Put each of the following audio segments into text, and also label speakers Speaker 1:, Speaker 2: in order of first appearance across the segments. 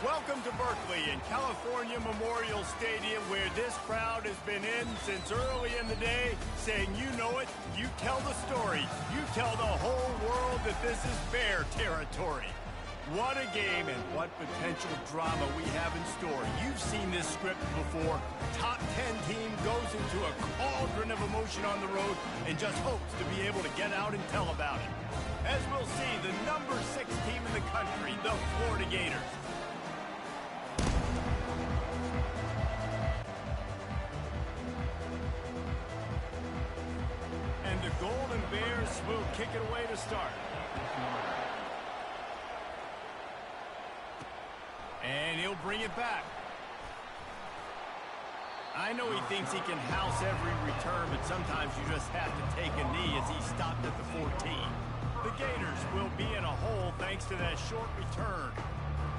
Speaker 1: Welcome to Berkeley and California Memorial Stadium, where this crowd has been in since early in the day, saying you know it, you tell the story, you tell the whole world that this is Bear territory. What a game and what potential drama we have in store. You've seen this script before. Top 10 team goes into a cauldron of emotion on the road and just hopes to be able to get out and tell about it. As we'll see, the number 6 team in the country, the Florida Gators. And the Golden Bears will kick it away to start. And he'll bring it back. I know he thinks he can house every return, but sometimes you just have to take a knee as he stopped at the 14. The Gators will be in a hole thanks to that short return.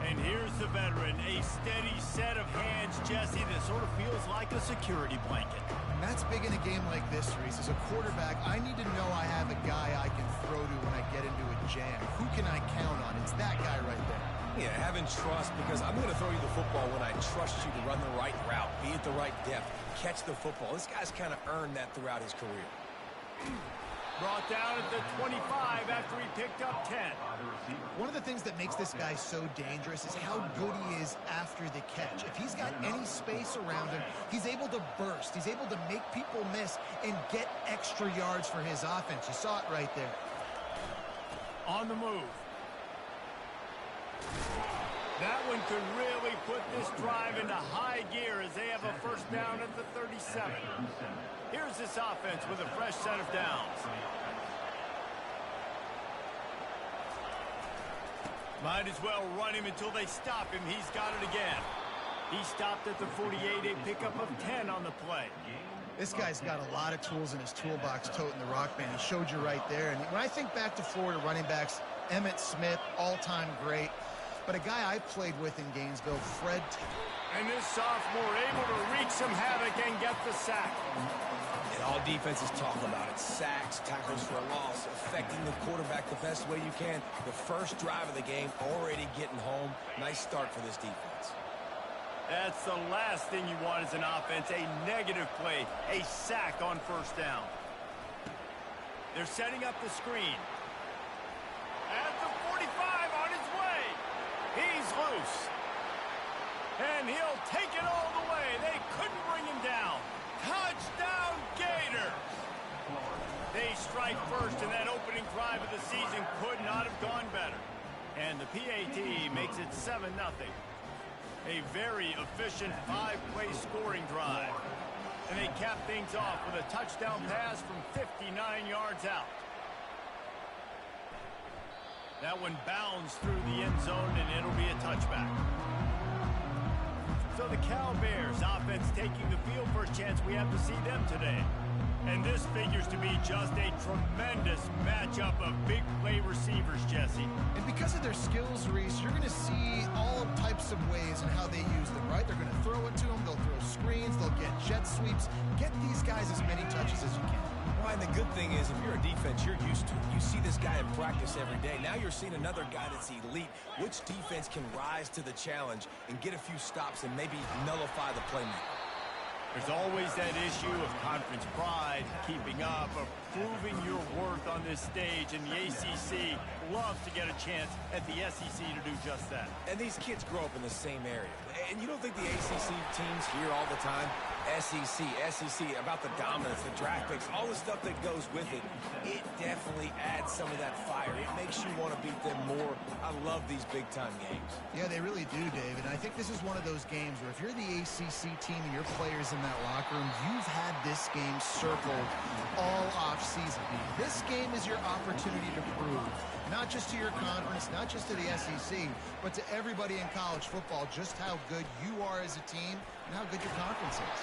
Speaker 1: And here's the veteran, a steady set of hands, Jesse, that sort of feels like a security blanket.
Speaker 2: And that's big in a game like this, Reese. As a quarterback, I need to know I have a guy I can throw to when I get into a jam. Who can I count on? It's that guy right there.
Speaker 3: Yeah, having trust, because I'm going to throw you the football when I trust you to run the right route, be at the right depth, catch the football. This guy's kind of earned that throughout his career.
Speaker 1: Brought down at the 25 after he picked up 10.
Speaker 2: One of the things that makes this guy so dangerous is how good he is after the catch. If he's got any space around him, he's able to burst. He's able to make people miss and get extra yards for his offense. You saw it right there.
Speaker 1: On the move. That one could really put this drive into high gear as they have a first down at the 37. Here's this offense with a fresh set of downs. Might as well run him until they stop him. He's got it again. He stopped at the 48, a pickup of 10 on the play.
Speaker 2: This guy's got a lot of tools in his toolbox toting the rock band. He showed you right there. And when I think back to Florida running backs, Emmitt Smith, all-time great. But a guy I played with in Gainesville, Fred.
Speaker 1: And this sophomore able to wreak some havoc and get the sack.
Speaker 3: And all defenses talk about it. Sacks, tackles for a loss, affecting the quarterback the best way you can. The first drive of the game, already getting home. Nice start for this defense.
Speaker 1: That's the last thing you want as an offense, a negative play, a sack on first down. They're setting up the screen. At the 45 on his way. He's loose. And he'll take it all the way. They couldn't bring him down. Touchdown, Gators! They strike first, and that opening drive of the season could not have gone better. And the PAT makes it 7-0. A very efficient 5-play scoring drive. And they cap things off with a touchdown pass from 59 yards out. That one bounds through the end zone, and it'll be a touchback. So the Cal Bears offense taking the field for a chance. We have to see them today. And this figures to be just a tremendous matchup of big play receivers, Jesse.
Speaker 2: And because of their skills, Reese, you're going to see all types of ways in how they use them, right? They're going to throw it to them. They'll throw screens. They'll get jet sweeps. Get these guys as many touches as you can.
Speaker 3: Well, and the good thing is, if you're a defense, you're used to it. You see this guy in practice every day. Now you're seeing another guy that's elite. Which defense can rise to the challenge and get a few stops and maybe nullify the playmaker?
Speaker 1: There's always that issue of conference pride, keeping up, of proving your worth on this stage, and the ACC loves to get a chance at the SEC to do just that.
Speaker 3: And these kids grow up in the same area. And you don't think the ACC teams hear all the time, SEC, about the dominance, the draft picks, all the stuff that goes with it. It definitely adds some of that fire. It makes you want to beat them more. I love these big-time games.
Speaker 2: Yeah, they really do, David. And I think this is one of those games where if you're the ACC team and your players in that locker room, you've had this game circled all off-season. This game is your opportunity to prove, not just to your conference, not just to the SEC, but to everybody in college football, just how good you are as a team and how good your conference is.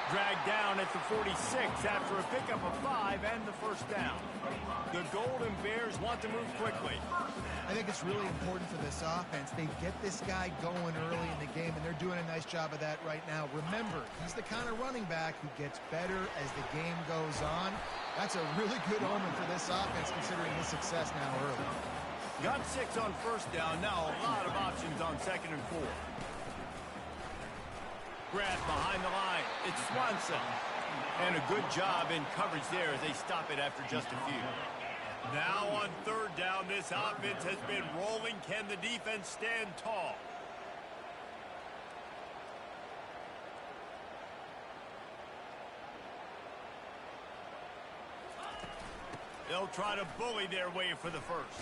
Speaker 1: Dragged down at the 46 after a pickup of 5 and the first down. The Golden Bears want to move quickly.
Speaker 2: I think it's really important for this offense. They get this guy going early in the game, and they're doing a nice job of that right now. Remember, he's the kind of running back who gets better as the game goes on. That's a really good omen for this offense, considering his success now early.
Speaker 1: Got 6 on first down. Now a lot of options on 2nd and 4. Grant behind the line. It's Swanson. And a good job in coverage there as they stop it after just a few. Now on 3rd down, this offense has been rolling. Can the defense stand tall? They'll try to bully their way for the first.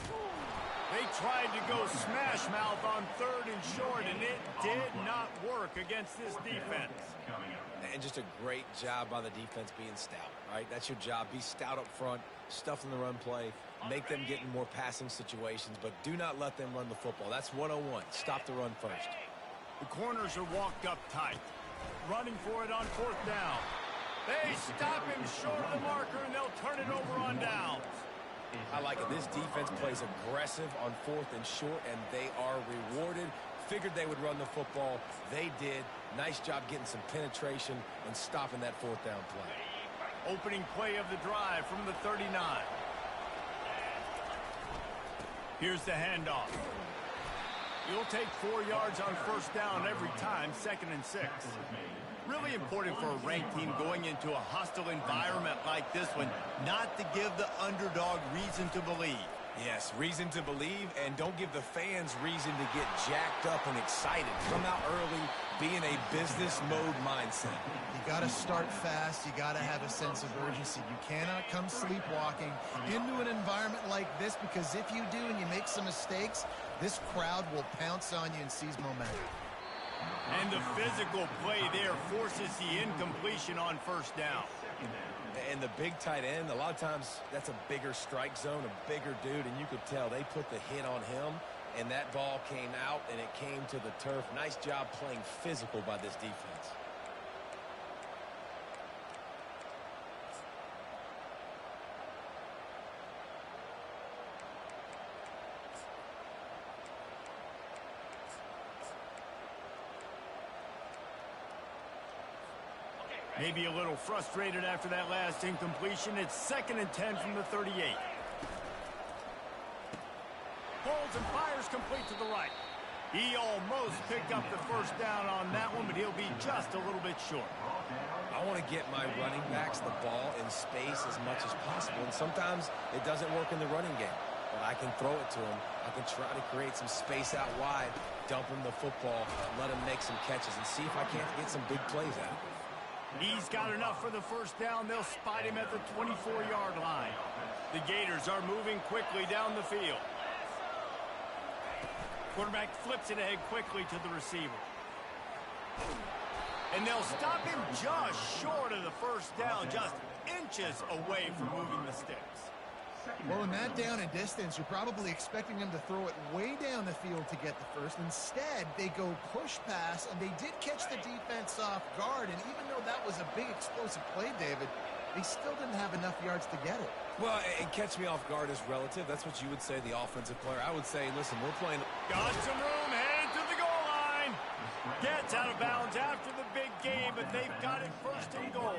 Speaker 1: They tried to go smash mouth on 3rd and short, and it did not work against this defense.
Speaker 3: And just a great job by the defense being stout, right? That's your job. Be stout up front, stuff in the run play, make them get in more passing situations, but do not let them run the football. That's 101. Stop the run first.
Speaker 1: The corners are walked up tight. Running for it on 4th down. They stop him short of the marker, and they'll turn it over on downs.
Speaker 3: I like it. This defense plays aggressive on 4th and short, and they are rewarded. Figured they would run the football. They did. Nice job getting some penetration and stopping that 4th down play.
Speaker 1: Opening play of the drive from the 39. Here's the handoff. You'll take 4 yards on 1st down every time, 2nd and 6. Really important for a ranked team going into a hostile environment like this one, not to give the underdog reason to believe.
Speaker 3: Yes, reason to believe, and don't give the fans reason to get jacked up and excited. Come out early, be in a business mode mindset.
Speaker 2: You got to start fast. You got to have a sense of urgency. You cannot come sleepwalking into an environment like this, because if you do and you make some mistakes, this crowd will pounce on you and seize momentum.
Speaker 1: And the physical play there forces the incompletion on 1st down.
Speaker 3: And the big tight end, a lot of times that's a bigger strike zone, a bigger dude, and you could tell they put the hit on him, and that ball came out, and it came to the turf. Nice job playing physical by this defense.
Speaker 1: Maybe a little frustrated after that last incompletion. It's 2nd and 10 from the 38. Holds and fires complete to the right. He almost picked up the 1st down on that one, but he'll be just a little bit short.
Speaker 3: I want to get my running backs the ball in space as much as possible, and sometimes it doesn't work in the running game. But I can throw it to him. I can try to create some space out wide, dump him the football, let him make some catches, and see if I can't get some big plays out of him.
Speaker 1: He's got enough for the 1st down. They'll spot him at the 24-yard line. The Gators are moving quickly down the field. Quarterback flips it ahead quickly to the receiver. And they'll stop him just short of the 1st down, just inches away from moving the sticks.
Speaker 2: Well, in that down and distance, you're probably expecting him to throw it way down the field to get the first. Instead, they go push pass, and they did catch the defense off guard. And even though that was a big explosive play, David, they still didn't have enough yards to get it.
Speaker 3: Well, and catch me off guard is relative. That's what you would say, the offensive player. I would say, listen, we're playing.
Speaker 1: Got some room, headed to the goal line. Gets out of bounds after the big game, but they've got it 1st and goal.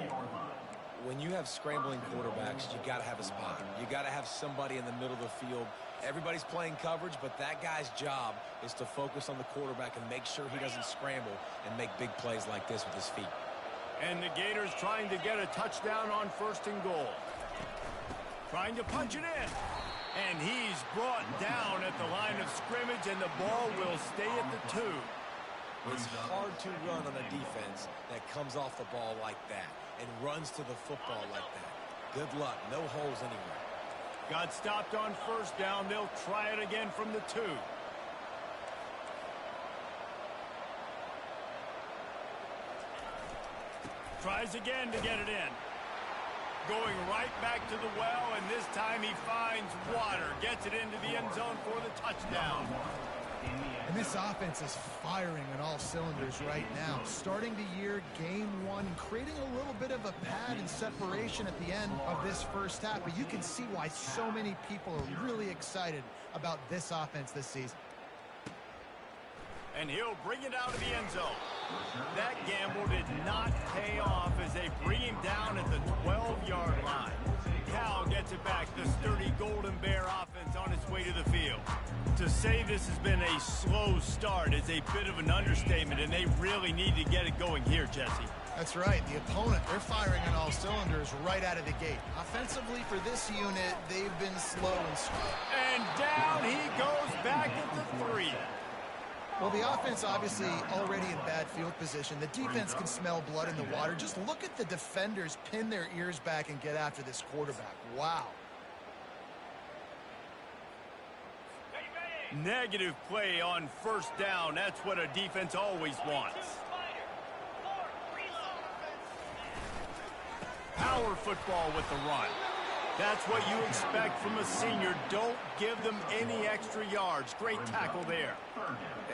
Speaker 3: When you have scrambling quarterbacks, you got to have a spot. You got to have somebody in the middle of the field. Everybody's playing coverage, but that guy's job is to focus on the quarterback and make sure he doesn't scramble and make big plays like this with his feet.
Speaker 1: And the Gators trying to get a touchdown on 1st and goal. Trying to punch it in. And he's brought down at the line of scrimmage, and the ball will stay at the 2.
Speaker 3: It's hard to run on a defense that comes off the ball like that and runs to the football like that. Good luck. No holes anywhere.
Speaker 1: Got stopped on 1st down. They'll try it again from the 2. Tries again to get it in. Going right back to the well, and this time he finds water. Gets it into the end zone for the touchdown.
Speaker 2: And this offense is firing on all cylinders right now. Starting the year, game 1, creating a little bit of a pad and separation at the end of this 1st half. But you can see why so many people are really excited about this offense this season.
Speaker 1: And he'll bring it out of the end zone. That gamble did not pay off as they bring him down at the 12-yard line. Cal gets it back. The sturdy Golden Bear offense on its way to the field. To say this has been a slow start is a bit of an understatement, and they really need to get it going here, Jesse.
Speaker 2: That's right. The opponent, they're firing on all cylinders right out of the gate. Offensively, for this unit, they've been slow and slow.
Speaker 1: And down he goes back at the 3.
Speaker 2: Well, the offense obviously already in bad field position. The defense can smell blood in the water. Just look at the defenders pin their ears back and get after this quarterback. Wow.
Speaker 1: Negative play on first down. That's what a defense always wants. Power football with the run. That's what you expect from a senior. Don't give them any extra yards. Great tackle there.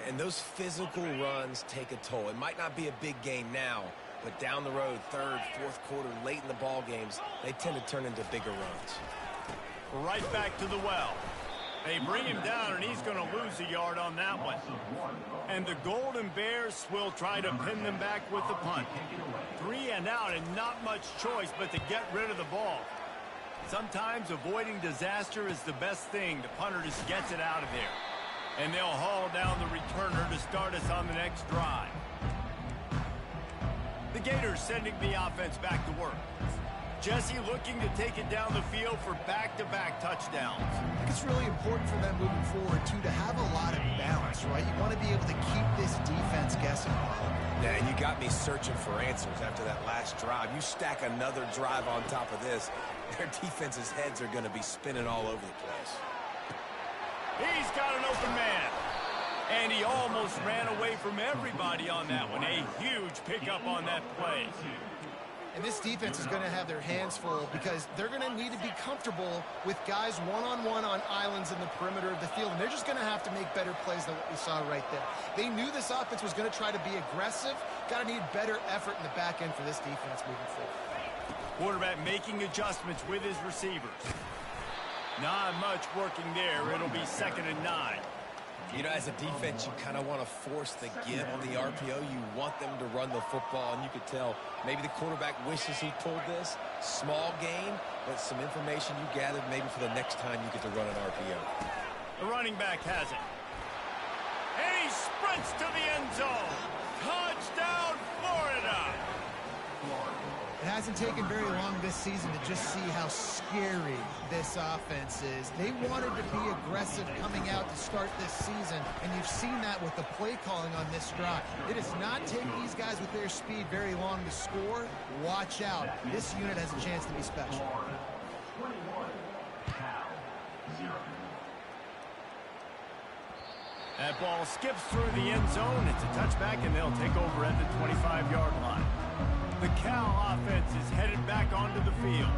Speaker 3: And those physical runs take a toll. It might not be a big gain now, but down the road, third, fourth quarter, late in the ball games, they tend to turn into bigger runs.
Speaker 1: Right back to the well. They bring him down, and he's going to lose a yard on that one. And the Golden Bears will try to pin them back with the punt. 3 and out, and not much choice but to get rid of the ball. Sometimes avoiding disaster is the best thing. The punter just gets it out of there. And they'll haul down the returner to start us on the next drive. The Gators sending the offense back to work. Jesse looking to take it down the field for back-to-back touchdowns.
Speaker 2: I think it's really important for them moving forward, too, to have a lot of balance, right? You want to be able to keep this defense guessing.
Speaker 3: Yeah, and you got me searching for answers after that last drive. You stack another drive on top of this, their defense's heads are going to be spinning all over the place.
Speaker 1: He's got an open man. And he almost ran away from everybody on that one. A huge pickup on that play.
Speaker 2: And this defense is going to have their hands full because they're going to need to be comfortable with guys one-on-one on islands in the perimeter of the field. And they're just going to have to make better plays than what we saw right there. They knew this offense was going to try to be aggressive. Got to need better effort in the back end for this defense moving forward.
Speaker 1: Quarterback making adjustments with his receivers. Not much working there. It'll be 2nd and 9.
Speaker 3: You know, as a defense, you kind of want to force the give on the RPO. You want them to run the football, and you could tell maybe the quarterback wishes he pulled this. Small gain, but some information you gathered maybe for the next time you get to run an RPO.
Speaker 1: The running back has it. And he sprints to the end zone. Touchdown, Florida.
Speaker 2: It hasn't taken very long this season to just see how scary this offense is. They wanted to be aggressive coming out to start this season, and you've seen that with the play calling on this drive. It does not take these guys with their speed very long to score. Watch out. This unit has a chance to be special.
Speaker 1: That ball skips through the end zone. It's a touchback, and they'll take over at the 25-yard line. The Cal offense is headed back onto the field.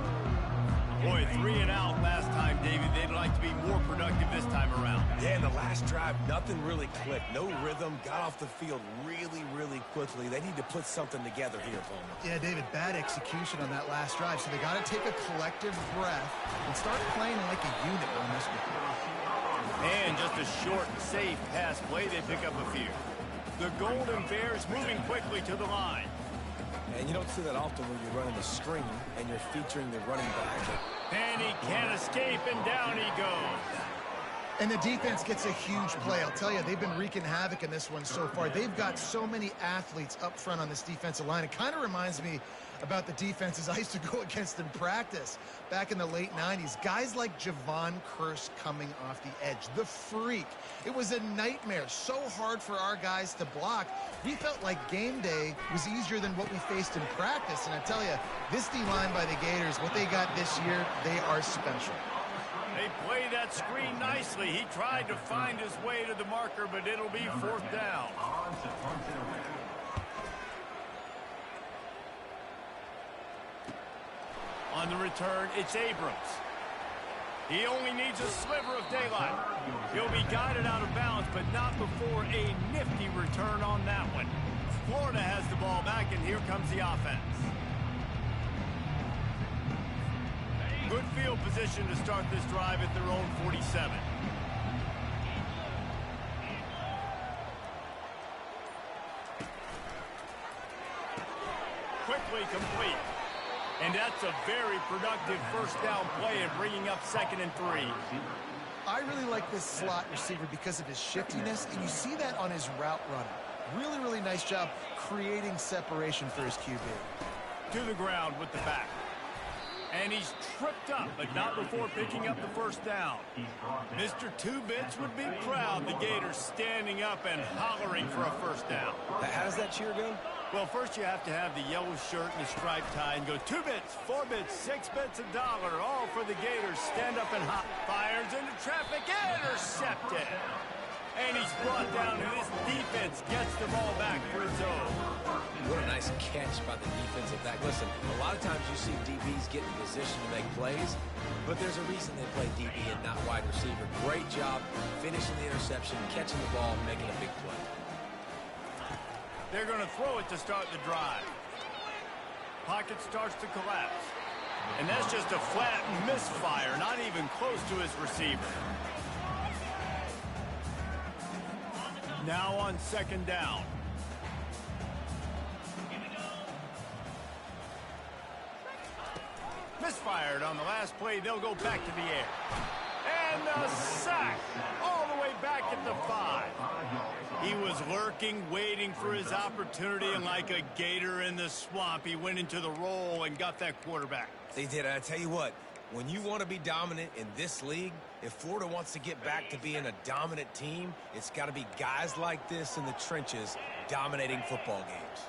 Speaker 1: Boy, 3 and out last time, David. They'd like to be more productive this time around.
Speaker 3: Yeah, in the last drive, nothing really clicked. No rhythm. Got off the field really, really quickly. They need to put something together here, Bowman.
Speaker 2: Yeah, David, bad execution on that last drive. So they got to take a collective breath and start playing like a unit on this one.
Speaker 1: And just a short, safe pass play. They pick up a few. The Golden Bears moving quickly to the line.
Speaker 3: And you don't see that often when you're running a screen and you're featuring the running back.
Speaker 1: And he can't escape, and down he goes.
Speaker 2: And the defense gets a huge play. I'll tell you, they've been wreaking havoc in this one so far. They've got so many athletes up front on this defensive line. It kind of reminds me about the defenses I used to go against in practice back in the late 90s. Guys like Javon Curse coming off the edge. The freak. It was a nightmare. So hard for our guys to block. We felt like game day was easier than what we faced in practice. And I tell you, this D-line by the Gators, what they got this year, they are special.
Speaker 1: They play that screen nicely. He tried to find his way to the marker, but it'll be 4th down. On the return, it's Abrams. He only needs a sliver of daylight. He'll be guided out of bounds, but not before a nifty return on that one. Florida has the ball back, and here comes the offense. Good field position to start this drive at their own 47. Quickly complete. And that's a very productive first down play and bringing up 2nd and 3.
Speaker 2: I really like this slot receiver because of his shiftiness, and you see that on his route running. Really, really nice job creating separation for his QB.
Speaker 1: To the ground with the back. And he's tripped up, but not before picking up the first down. Mr. Two Bits would be proud. The Gators standing up and hollering for a first down.
Speaker 3: How does that cheer go?
Speaker 1: Well, first you have to have the yellow shirt and the striped tie and go 2 bits, 4 bits, 6 bits, $1, all for the Gators. Stand up and hop. Fires into traffic, intercepted. And he's brought down, and this defense gets the ball back for his own.
Speaker 3: What a nice catch by the defensive back. Listen, a lot of times you see DBs get in position to make plays, but there's a reason they play DB and not wide receiver. Great job finishing the interception, catching the ball, and making a big play.
Speaker 1: They're going to throw it to start the drive. Pocket starts to collapse. And that's just a flat misfire, not even close to his receiver. Now on second down. Misfired on the last play. They'll go back to the air. And a sack all the way back at the 5. He was lurking, waiting for his opportunity, and like a gator in the swamp, he went into the roll and got that quarterback.
Speaker 3: They did. I tell you what, when you want to be dominant in this league, if Florida wants to get back to being a dominant team, it's got to be guys like this in the trenches dominating football games.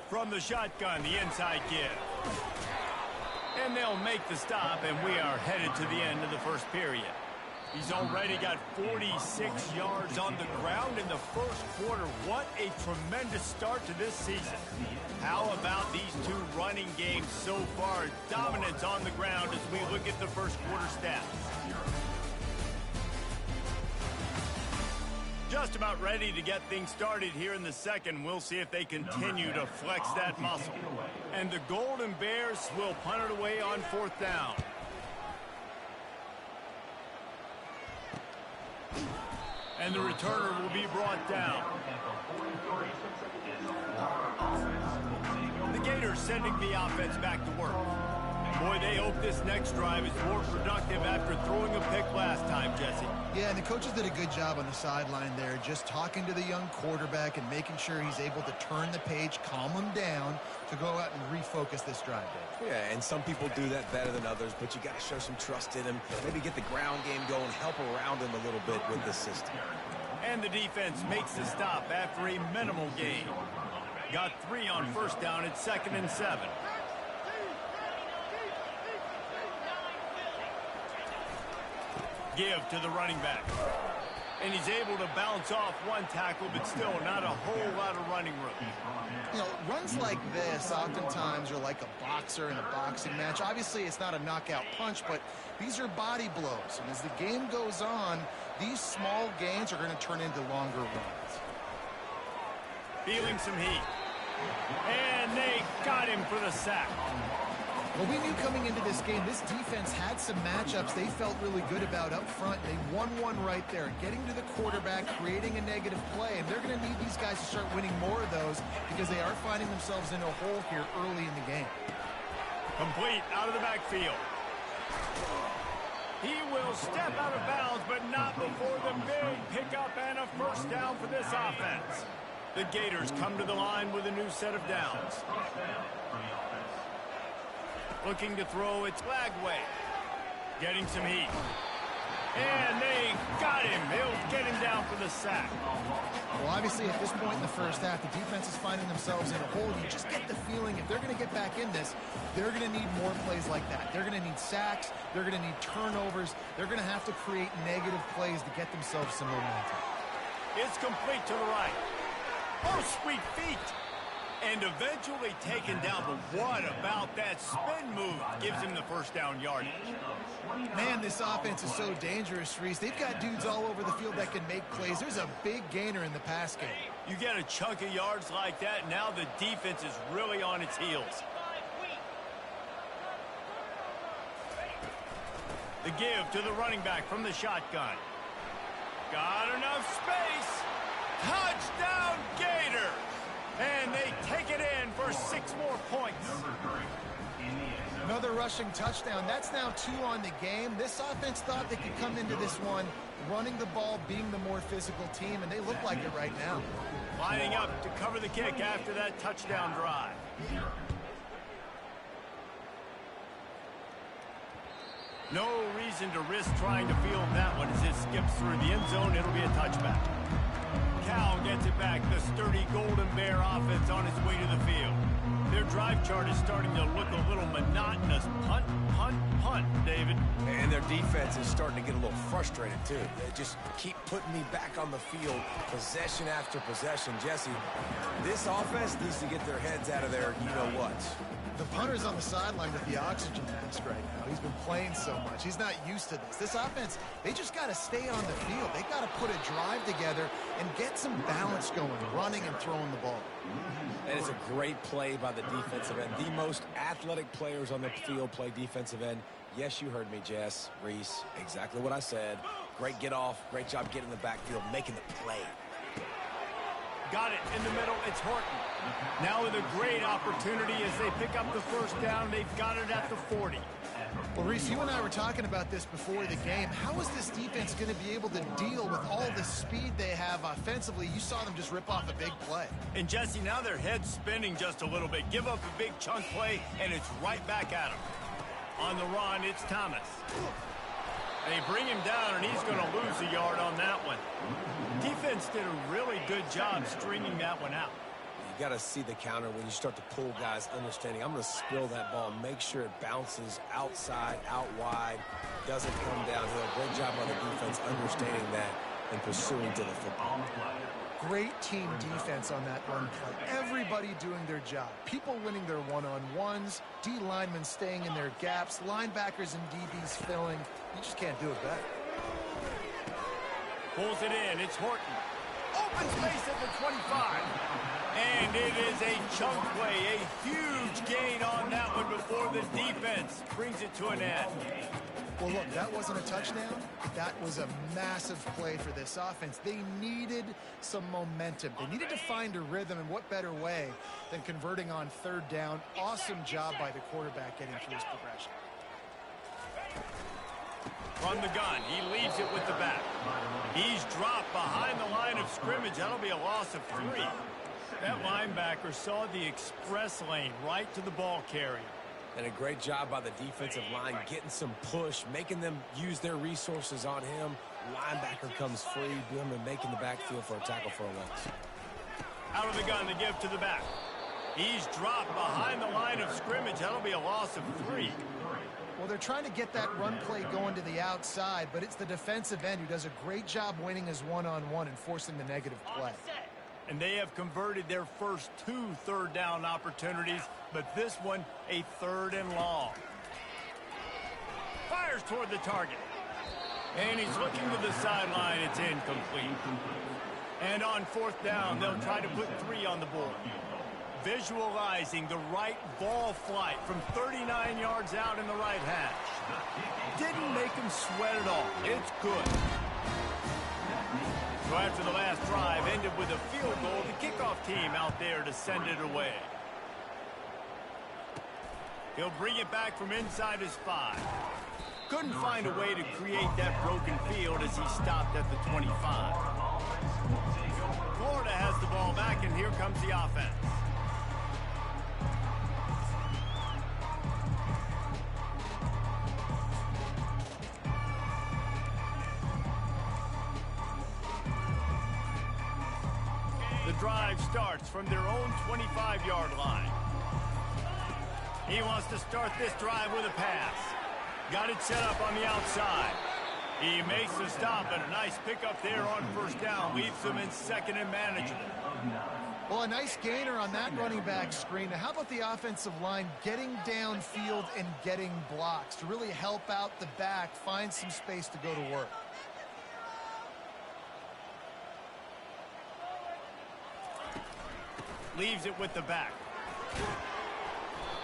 Speaker 1: From the shotgun, the inside give. And they'll make the stop, and we are headed to the end of the first period. He's already got 46 yards on the ground in the first quarter. What a tremendous start to this season. How about these two running games so far? Dominance on the ground as we look at the first quarter stats. Just about ready to get things started here in the second. We'll see if they continue to flex that muscle. And the Golden Bears will punt it away on fourth down. And the returner will be brought down. The Gators sending the offense back to work. Boy, they hope this next drive is more productive after throwing a pick last time, Jesse.
Speaker 2: Yeah, and the coaches did a good job on the sideline there, just talking to the young quarterback and making sure he's able to turn the page, calm him down to go out and refocus this drive, Dave.
Speaker 3: Yeah, and some people do that better than others, but you got to show some trust in him. Maybe get the ground game going, help around him a little bit with this system.
Speaker 1: And the defense makes the stop after a minimal gain. Got 3 on first down at 2nd and 7. Give to the running back. And he's able to bounce off one tackle, but still not a whole lot of running room.
Speaker 2: You know, runs like this oftentimes are like a boxer in a boxing match. Obviously, it's not a knockout punch, but these are body blows. And as the game goes on, these small gains are going to turn into longer runs.
Speaker 1: Feeling some heat. And they got him for the sack.
Speaker 2: Well, we knew coming into this game, this defense had some matchups they felt really good about up front. They won one right there, getting to the quarterback, creating a negative play, and they're going to need these guys to start winning more of those because they are finding themselves in a hole here early in the game.
Speaker 1: Complete out of the backfield. He will step out of bounds, but not before the big pickup and a first down for this offense. The Gators come to the line with a new set of downs. Looking to throw, it's Lagway. Getting some heat. And they got him. He'll get him down for the sack.
Speaker 2: Well, obviously, at this point in the first half, the defense is finding themselves in a hole. You just get the feeling if they're going to get back in this, they're going to need more plays like that. They're going to need sacks. They're going to need turnovers. They're going to have to create negative plays to get themselves some momentum.
Speaker 1: It's complete to the right. Oh, sweet feet. And eventually taken down, but what about that spin move? Gives him the first down yardage.
Speaker 2: Man, this offense is so dangerous, Reese. They've got dudes all over the field that can make plays. There's a big gainer in the pass game.
Speaker 1: You get a chunk of yards like that, now the defense is really on its heels. The give to the running back from the shotgun. Got enough space. Touchdown, Gators! And they take it in for 6 more points.
Speaker 2: Another rushing touchdown. That's now 2 on the game. This offense thought they could come into this one running the ball, being the more physical team, and they look like it right now.
Speaker 1: Lining up to cover the kick after that touchdown drive. No reason to risk trying to field that one as it skips through the end zone. It'll be a touchback. Cal gets it back. The sturdy Golden Bear offense on its way to the field. Their drive chart is starting to look a little monotonous. Punt, punt, punt, David.
Speaker 3: And their defense is starting to get a little frustrated, too. They just keep putting me back on the field, possession after possession. Jesse, this offense needs to get their heads out of their you-know-what.
Speaker 2: The punter's on the sideline with the oxygen mask right now. He's been playing so much. He's not used to this. This offense, they just got to stay on the field. They got to put a drive together and get some balance going, running and throwing the ball.
Speaker 3: That is a great play by the defensive end. The most athletic players on the field play defensive end. Yes, you heard me, Jess, Reese. Exactly what I said. Great get off. Great job getting in the backfield, making the play.
Speaker 1: Got it in the middle. It's Horton. Now with a great opportunity as they pick up the first down. They've got it at the 40.
Speaker 2: Well, Reese, you and I were talking about this before the game. How is this defense going to be able to deal with all the speed they have offensively? You saw them just rip off a big play.
Speaker 1: And, Jesse, now their head's spinning just a little bit. Give up a big chunk play, and it's right back at them. On the run, it's Thomas. They bring him down, and he's going to lose a yard on that one. Defense did a really good job stringing that one out.
Speaker 3: You got to see the counter when you start to pull guys, understanding I'm going to spill that ball, make sure it bounces outside, out wide, doesn't come downhill. Great job on the defense understanding that and pursuing to the football.
Speaker 2: Great team defense on that run play. Everybody doing their job. People winning their one-on-ones, D linemen staying in their gaps, linebackers and DBs filling. You just can't do it better.
Speaker 1: Pulls it in. It's Horton. Open space at the 25. And it is a chunk play. A huge gain on that one before the defense brings it to an end.
Speaker 2: Well, look, that wasn't a touchdown. That was a massive play for this offense. They needed some momentum. They needed to find a rhythm, and what better way than converting on third down. Awesome job by the quarterback getting through his progression.
Speaker 1: From the gun, he leaves it with the back. He's dropped behind the line of scrimmage. That'll be a loss of 3. That linebacker saw the express lane right to the ball carrier.
Speaker 3: And a great job by the defensive line, getting some push, making them use their resources on him. Linebacker comes free, boom, and making the backfield for a tackle for a loss.
Speaker 1: Out of the gun, the give to the back. He's dropped behind the line of scrimmage. That'll be a loss of 3.
Speaker 2: Well, they're trying to get that run play going to the outside, but it's the defensive end who does a great job winning his one-on-one and forcing the negative play.
Speaker 1: And they have converted their first 2 third-down opportunities, but this one a 3rd and long. Fires toward the target. And he's looking to the sideline. It's incomplete. And on 4th down, they'll try to put 3 on the board. Visualizing the right ball flight from 39 yards out in the right hash. Didn't make him sweat at all. It's good. So after the last drive ended with a field goal, the kickoff team out there to send it away. He'll bring it back from inside his 5. Couldn't find a way to create that broken field as he stopped at the 25. Florida has the ball back, and here comes the offense. The drive starts from their own 25-yard line. He wants to start this drive with a pass. Got it set up on the outside. He makes the stop, and a nice pickup there on 1st down. Leaves them in 2nd and manageable.
Speaker 2: Well, a nice gainer on that running back screen. Now, how about the offensive line getting downfield and getting blocks to really help out the back, find some space to go to work?
Speaker 1: Leaves it with the back.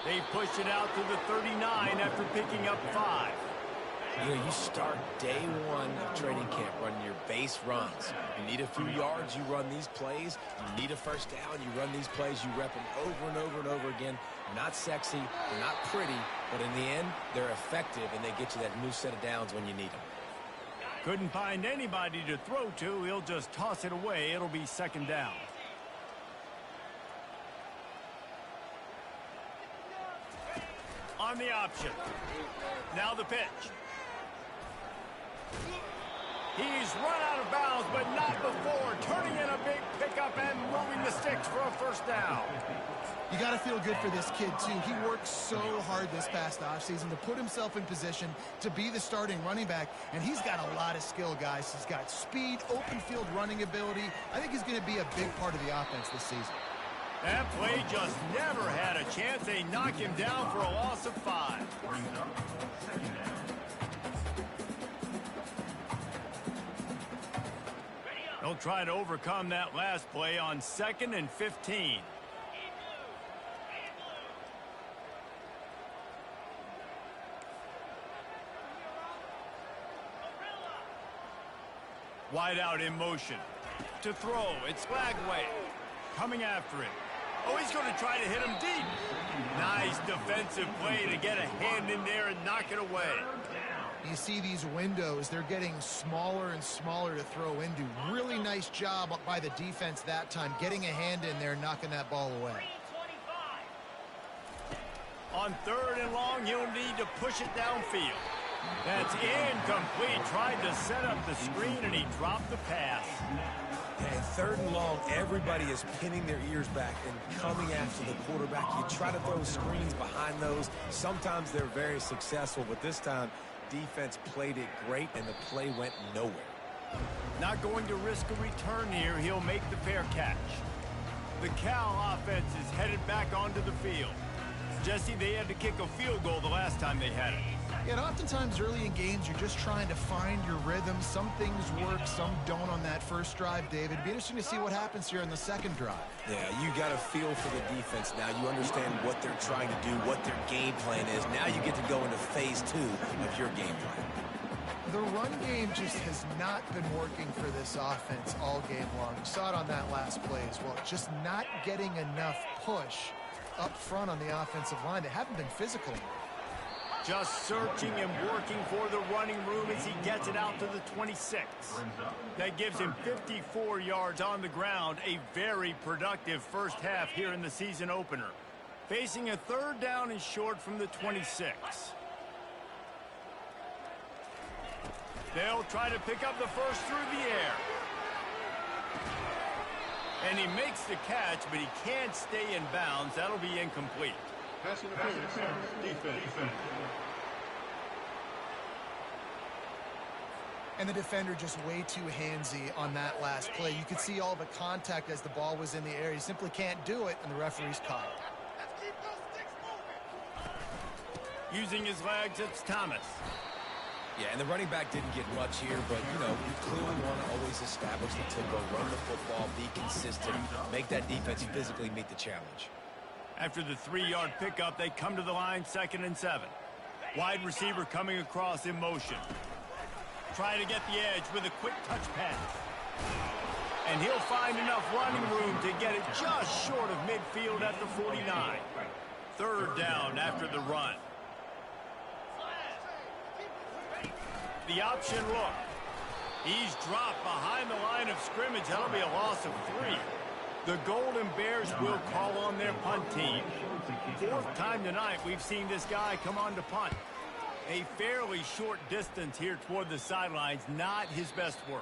Speaker 1: They push it out to the 39 after picking up 5.
Speaker 3: You know, you start day 1 of training camp running your base runs. You need a few yards, you run these plays. You need a 1st down, you run these plays. You rep them over and over and over again. They're not sexy, they're not pretty, but in the end, they're effective, and they get you that new set of downs when you need them.
Speaker 1: Couldn't find anybody to throw to. He'll just toss it away. It'll be second down. On the option. Now the pitch. He's run out of bounds, but not before turning in a big pickup and moving the sticks for a first down.
Speaker 2: You got to feel good for this kid, too. He worked so hard this past offseason to put himself in position to be the starting running back, and he's got a lot of skill, guys. He's got speed, open field running ability. I think he's going to be a big part of the offense this season.
Speaker 1: That play just never had a chance. They knock him down for a loss of 5. They'll try to overcome that last play on 2nd and 15. Wide out in motion. To throw, it's Lagway. Coming after him. Oh, he's going to try to hit him deep. Nice defensive play to get a hand in there and knock it away.
Speaker 2: You see these windows, they're getting smaller and smaller to throw into. Really nice job by the defense that time, getting a hand in there, knocking that ball away.
Speaker 1: On 3rd and long, he'll need to push it downfield. That's incomplete. Tried to set up the screen, and he dropped the pass.
Speaker 3: And 3rd and long, everybody is pinning their ears back and coming after the quarterback. You try to throw screens behind those. Sometimes they're very successful, but this time, defense played it great, and the play went nowhere.
Speaker 1: Not going to risk a return here. He'll make the fair catch. The Cal offense is headed back onto the field. Jesse, they had to kick a field goal the last time they had it.
Speaker 2: Yeah, and oftentimes early in games, you're just trying to find your rhythm. Some things work, some don't on that first drive, David. It'd be interesting to see what happens here on the second drive.
Speaker 3: Yeah, you got a feel for the defense now. You understand what they're trying to do, what their game plan is. Now you get to go into phase 2 of your game plan.
Speaker 2: The run game just has not been working for this offense all game long. We saw it on that last play as well. Just not getting enough push up front on the offensive line. They haven't been physical.
Speaker 1: Just searching and working for the running room as he gets it out to the 26. That gives him 54 yards on the ground. A very productive first half here in the season opener. Facing a 3rd down and short from the 26. They'll try to pick up the first through the air. And he makes the catch, but he can't stay in bounds. That'll be incomplete.
Speaker 4: Passing defense.
Speaker 2: And the defender just way too handsy on that last play. You could see all the contact as the ball was in the air. He simply can't do it, and the referee's caught it.
Speaker 1: Using his legs, it's Thomas.
Speaker 3: Yeah, and the running back didn't get much here, but, you know, you clearly want to always establish the tempo, run the football, be consistent, make that defense physically meet the challenge.
Speaker 1: After the 3-yard pickup, they come to the line 2nd and 7. Wide receiver coming across in motion. Try to get the edge with a quick touch pass. And he'll find enough running room to get it just short of midfield at the 49. 3rd down after the run. The option look. He's dropped behind the line of scrimmage. That'll be a loss of 3. The Golden Bears will call on their punt team. 4th time tonight we've seen this guy come on to punt. A fairly short distance here toward the sidelines, not his best work.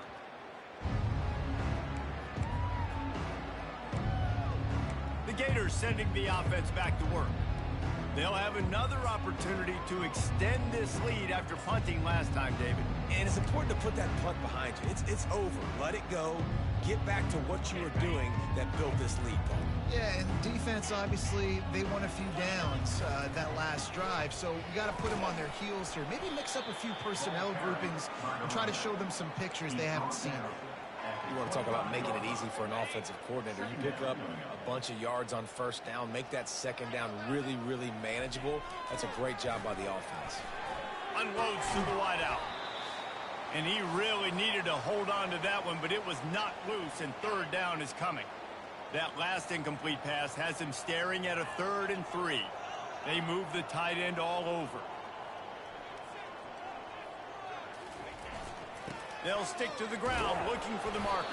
Speaker 1: The Gators sending the offense back to work. They'll have another opportunity to extend this lead after punting last time, David.
Speaker 3: And it's important to put that punt behind you. It's over. Let it go. Get back to what you were doing that built this lead, Paul.
Speaker 2: Yeah, and defense, obviously, they won a few downs that last drive, so you got to put them on their heels here. Maybe mix up a few personnel groupings and try to show them some pictures they haven't seen.
Speaker 3: You want to talk about making it easy for an offensive coordinator. You pick up a bunch of yards on 1st down, make that 2nd down really, really manageable. That's a great job by the offense.
Speaker 1: Unloads to the wideout. And he really needed to hold on to that one, but it was not loose, and 3rd down is coming. That last incomplete pass has him staring at a 3rd and 3. They move the tight end all over. They'll stick to the ground looking for the marker.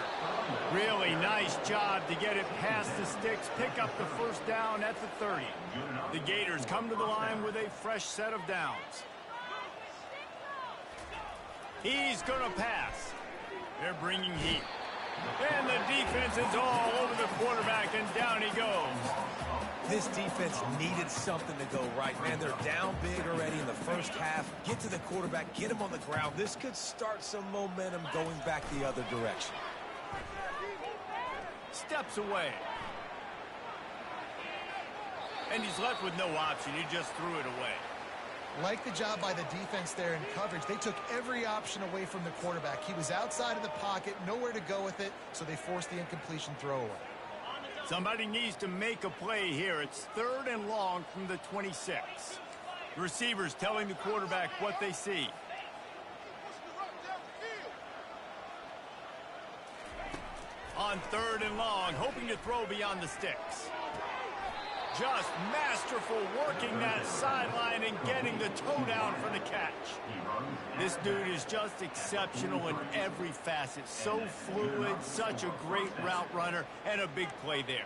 Speaker 1: Really nice job to get it past the sticks, pick up the first down at the 30. The Gators come to the line with a fresh set of downs. He's going to pass. They're bringing heat. And the defense is all over the quarterback, and down he goes.
Speaker 3: This defense needed something to go right, man. They're down big already in the first half. Get to the quarterback, get him on the ground. This could start some momentum going back the other direction.
Speaker 1: Steps away. And he's left with no option. He just threw it away.
Speaker 2: Like the job by the defense there in coverage. They took every option away from the quarterback. He was outside of the pocket, nowhere to go with it, so they forced the incompletion throwaway.
Speaker 1: Somebody needs to make a play here. It's 3rd and long from the 26. The receivers telling the quarterback what they see. On 3rd and long, hoping to throw beyond the sticks. Just masterful working that sideline and getting the toe down for the catch. This dude is just exceptional in every facet. So fluid, such a great route runner, and a big play there.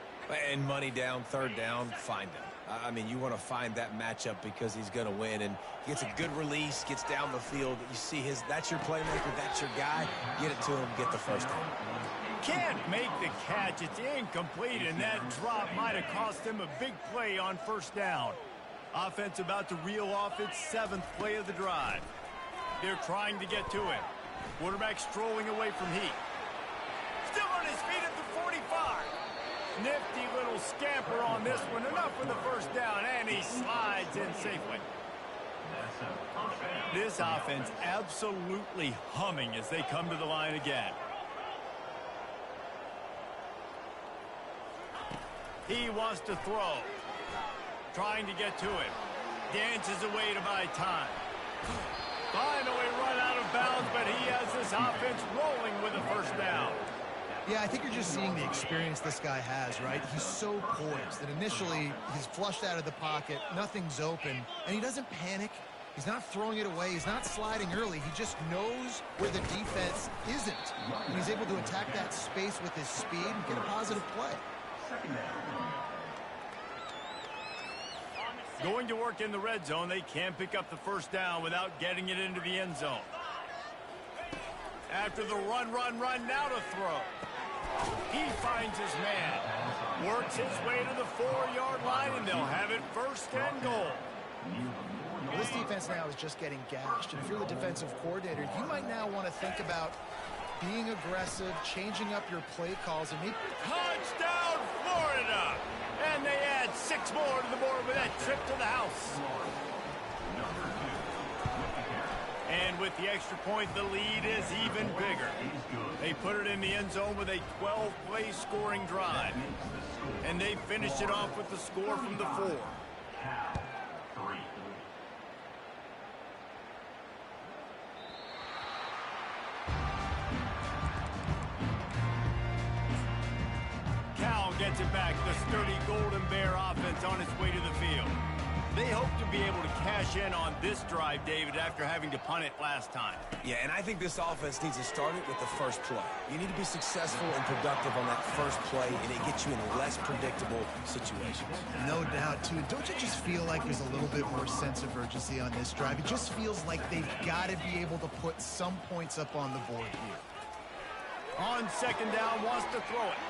Speaker 3: And money down, 3rd down, find him. I mean, you want to find that matchup because he's going to win, and gets a good release, gets down the field. You see that's your playmaker, that's your guy. Get it to him, get the first down.
Speaker 1: Can't make the catch. It's incomplete, and that drop might have cost him a big play on 1st down. Offense about to reel off its 7th play of the drive. They're trying to get to him. Quarterback strolling away from heat. Still on his feet at the 45. Nifty little scamper on this one. Enough for the first down, and he slides in safely. This offense absolutely humming as they come to the line again. He wants to throw. Trying to get to it. Dances away to buy time. Finally run out of bounds, but he has this offense rolling with a first down.
Speaker 2: Yeah, I think you're just seeing the experience this guy has, right? He's so poised that initially he's flushed out of the pocket, nothing's open, and he doesn't panic. He's not throwing it away. He's not sliding early. He just knows where the defense isn't. And he's able to attack that space with his speed and get a positive play.
Speaker 1: Going to work in the red zone. They can't pick up the first down without getting it into the end zone. After the run, now to throw. He finds his man. Works his way to the 4-yard line, and they'll have it 1st and goal.
Speaker 2: Well, this defense now is just getting gashed. And if you're the defensive coordinator, you might now want to think about being aggressive, changing up your play calls, and maybe...
Speaker 1: Touchdown, Florida! And they add 6 more to the board with that trip to the house. And with the extra point, the lead is even bigger. They put it in the end zone with a 12-play scoring drive. And they finished it off with the score from the 4. Cal gets it back. The sturdy Golden Bear offense on its way to the field. They hope to be able to cash in on this drive, David, after having to punt it last time.
Speaker 3: Yeah, and I think this offense needs to start it with the first play. You need to be successful and productive on that first play, and it gets you in less predictable situations.
Speaker 2: No doubt, too. Don't you just feel like there's a little bit more sense of urgency on this drive? It just feels like they've got to be able to put some points up on the board here.
Speaker 1: On 2nd down, wants to throw it.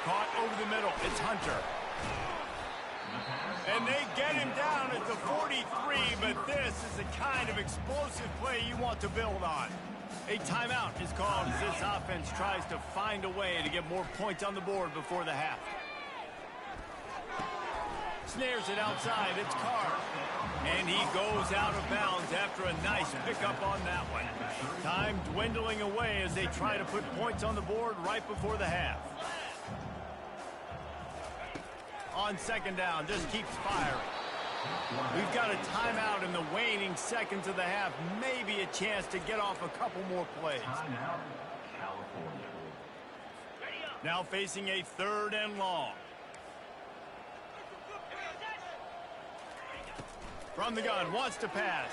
Speaker 1: Caught over the middle. It's Hunter. And they get him down at the 43, but this is the kind of explosive play you want to build on. A timeout is called as this offense tries to find a way to get more points on the board before the half. Snares it outside. It's Carr. And he goes out of bounds after a nice pickup on that one. Time dwindling away as they try to put points on the board right before the half. On 2nd down, just keeps firing. We've got a timeout in the waning seconds of the half. Maybe a chance to get off a couple more plays. Now facing a 3rd and long. From the gun, wants to pass.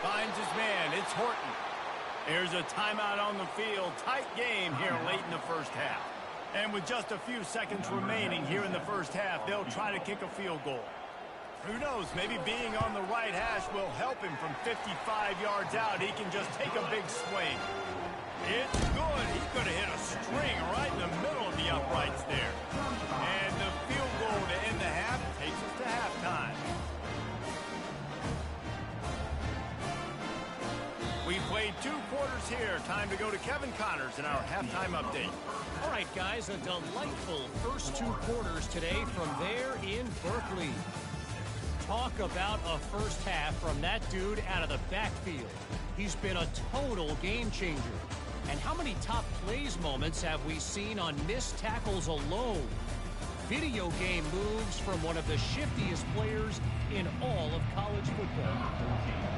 Speaker 1: Finds his man, it's Horton. Here's a timeout on the field. Tight game here late in the first half. And with just a few seconds remaining here in the first half, they'll try to kick a field goal. Who knows, maybe being on the right hash will help him from 55 yards out. He can just take a big swing. It's good. He could have hit a string right in the middle of the uprights there. And the field goal to end the half takes us to halftime. We played 2 quarters here. Time to go to Kevin Connors in our halftime update.
Speaker 5: All right, guys, a delightful first 2 quarters today from there in Berkeley. Talk about a first half from that dude out of the backfield. He's been a total game changer. And how many top plays moments have we seen on missed tackles alone? Video game moves from one of the shiftiest players in all of college football.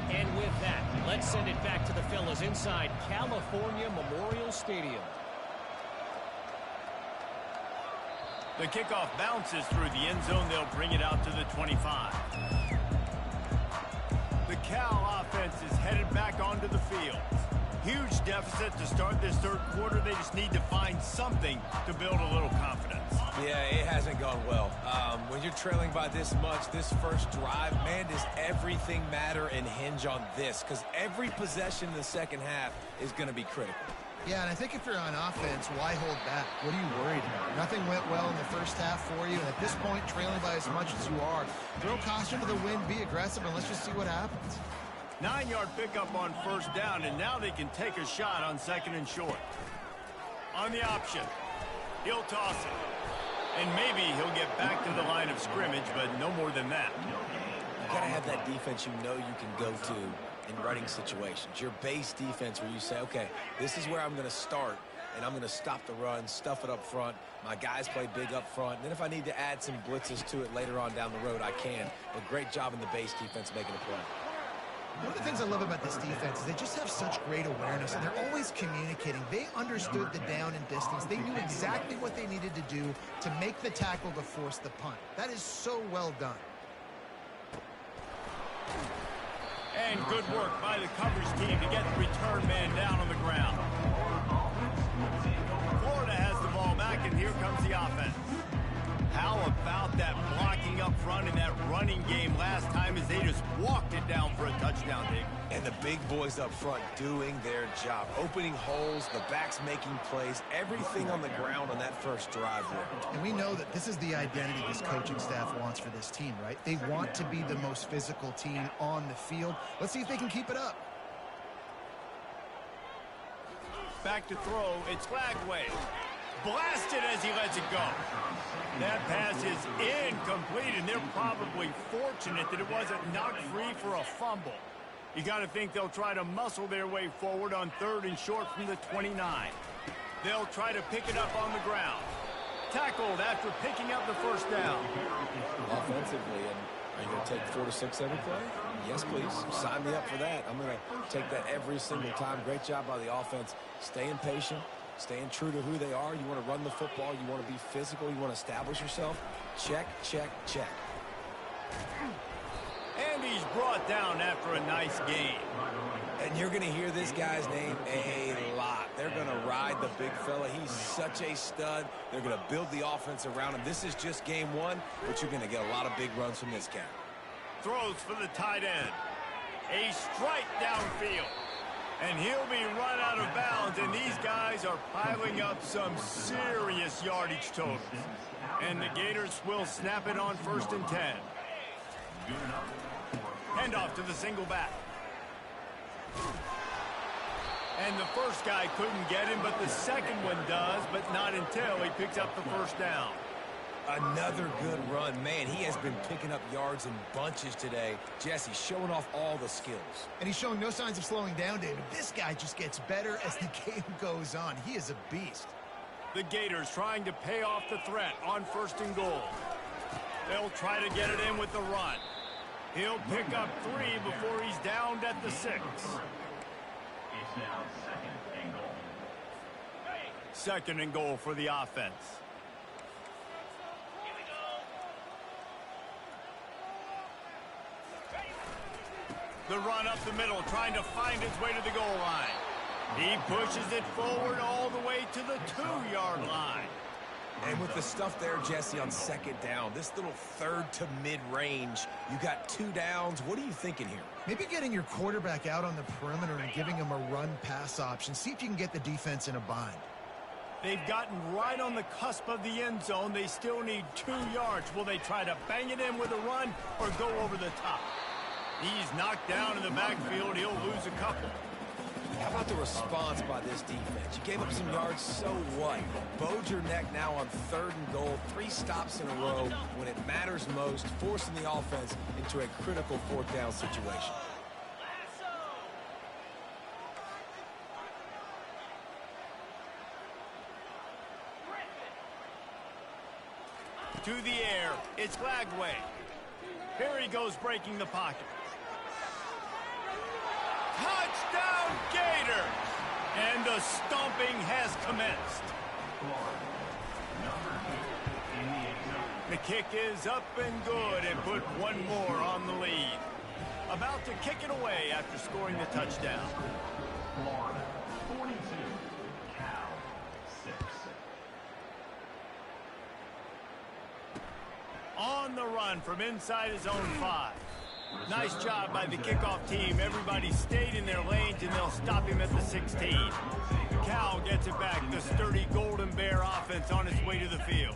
Speaker 5: And with that, let's send it back to the fellas inside California Memorial Stadium.
Speaker 1: The kickoff bounces through the end zone. They'll bring it out to the 25. The Cal offense is headed back onto the field. Huge deficit to start this 3rd quarter. They just need to find something to build a little confidence.
Speaker 3: Yeah, it hasn't gone well. When you're trailing by this much, this first drive, man, does everything matter and hinge on this? Because every possession in the second half is going to be critical.
Speaker 2: Yeah, and I think if you're on offense, why hold back? What are you worried about? Nothing went well in the first half for you, and at this point, trailing by as much as you are, throw caution to the wind, be aggressive, and let's just see what happens.
Speaker 1: 9-yard pickup on 1st down, and now they can take a shot on 2nd and short. On the option, he'll toss it. And maybe he'll get back to the line of scrimmage, but no more than that.
Speaker 3: You got to have that defense you know you can go to in running situations. Your base defense where you say, okay, this is where I'm going to start, and I'm going to stop the run, stuff it up front. My guys play big up front. And then if I need to add some blitzes to it later on down the road, I can. But great job in the base defense making a play.
Speaker 2: One of the things I love about this defense is they just have such great awareness, and they're always communicating. They understood the down and distance. They knew exactly what they needed to do to make the tackle to force the punt. That is so well done.
Speaker 1: And good work by the coverage team to get the return man down on the ground. Florida has the ball back, and here comes the offense. How about that blocking up front in that running game last time as they just walked it down for a touchdown, Dave?
Speaker 3: And the big boys up front doing their job. Opening holes, the backs making plays, everything on the ground on that first drive worked.
Speaker 2: And we know that this is the identity this coaching staff wants for this team, right? They want to be the most physical team on the field. Let's see if they can keep it up.
Speaker 1: Back to throw, it's Flagway. Blasted as he lets it go. That pass is incomplete, and they're probably fortunate that it wasn't knocked free for a fumble. You got to think they'll try to muscle their way forward on 3rd and short from the 29. They'll try to pick it up on the ground. Tackled after picking up the first down.
Speaker 3: Offensively, and are you going to take 4 to 6 every play? Yes, please. Sign me up for that. I'm going to take that every single time. Great job by the offense. Staying patient. Staying true to who they are. You want to run the football. You want to be physical. You want to establish yourself. Check, check, check.
Speaker 1: And he's brought down after a nice game.
Speaker 3: And you're going to hear this guy's name a lot. They're going to ride the big fella. He's such a stud. They're going to build the offense around him. This is just game 1, but you're going to get a lot of big runs from this guy.
Speaker 1: Throws for the tight end. A strike downfield. And he'll be run out of bounds, and these guys are piling up some serious yardage totals. And the Gators will snap it on 1st and 10. Handoff to the single back. And the first guy couldn't get him, but the second one does, but not until he picks up the first down.
Speaker 3: Another good run. Man, he has been picking up yards in bunches today. Jesse showing off all the skills.
Speaker 2: And he's showing no signs of slowing down, David. This guy just gets better as the game goes on. He is a beast.
Speaker 1: The Gators trying to pay off the threat on 1st and goal. They'll try to get it in with the run. He'll pick up 3 before he's downed at the 6. Second and goal for the offense. The run up the middle, trying to find its way to the goal line. He pushes it forward all the way to the 2-yard line.
Speaker 3: And with the stuff there, Jesse, on second down, this little third to mid-range, you got 2 downs. What are you thinking here?
Speaker 2: Maybe getting your quarterback out on the perimeter and giving him a run-pass option. See if you can get the defense in a bind.
Speaker 1: They've gotten right on the cusp of the end zone. They still need 2 yards. Will they try to bang it in with a run or go over the top? He's knocked down in the backfield. He'll lose a couple.
Speaker 3: How about the response by this defense? You gave up some yards, so what? Bowed your neck now on third and goal. 3 stops in a row when it matters most, forcing the offense into a critical fourth down situation.
Speaker 1: To the air, it's Lagway. Here he goes, breaking the pocket. Touchdown, Gator! And the stomping has commenced. The kick is up and good and put one more on the lead. About to kick it away after scoring the touchdown.
Speaker 4: Florida, 42, Cal, 6.
Speaker 1: On the run from inside his own 5. Nice job by the kickoff team. Everybody stayed in their lanes, and they'll stop him at the 16. Cal gets it back. The sturdy Golden Bear offense on its way to the field.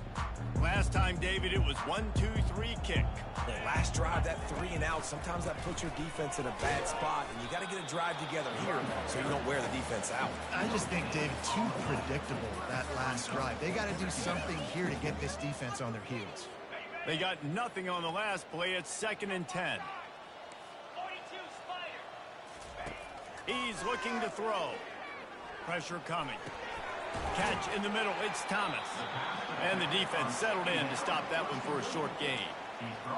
Speaker 1: Last time, David, it was 1-2-3 kick.
Speaker 3: The last drive, that 3 and out, sometimes that puts your defense in a bad spot, and you got to get a drive together here so you don't wear the defense out.
Speaker 2: I just think, David, too predictable, that last drive. They got to do something here to get this defense on their heels.
Speaker 1: They got nothing on the last play. It's 2nd and 10. He's looking to throw. Pressure coming. Catch in the middle. It's Thomas. And the defense settled in to stop that one for a short gain.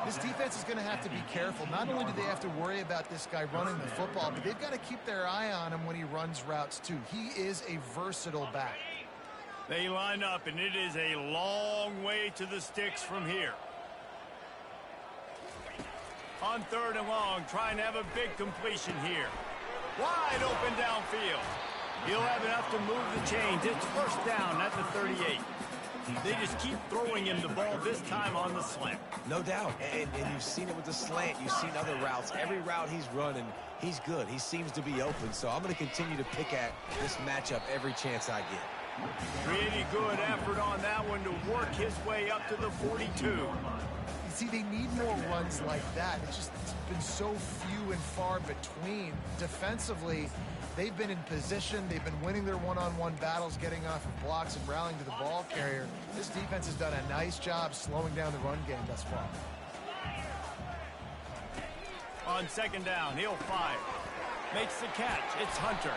Speaker 2: This defense is going to have to be careful. Not only do they have to worry about this guy running the football, but they've got to keep their eye on him when he runs routes too. He is a versatile back.
Speaker 1: They line up, and it is a long way to the sticks from here. On 3rd and long, trying to have a big completion here. Wide open downfield. He'll have enough to move the chains. It's 1st down at the 38. They just keep throwing him the ball, this time on the slant.
Speaker 3: No doubt. And you've seen it with the slant. You've seen other routes. Every route he's running, he's good. He seems to be open. So I'm going to continue to pick at this matchup every chance I get.
Speaker 1: Really good effort on that one to work his way up to the 42.
Speaker 2: You see, they need more runs like that. It's been so few and far between. Defensively, they've been in position. They've been winning their one-on-one battles, getting off of blocks and rallying to the ball carrier. This defense has done a nice job slowing down the run game thus far.
Speaker 1: On 2nd down, he'll fire. Makes the catch. It's Hunter.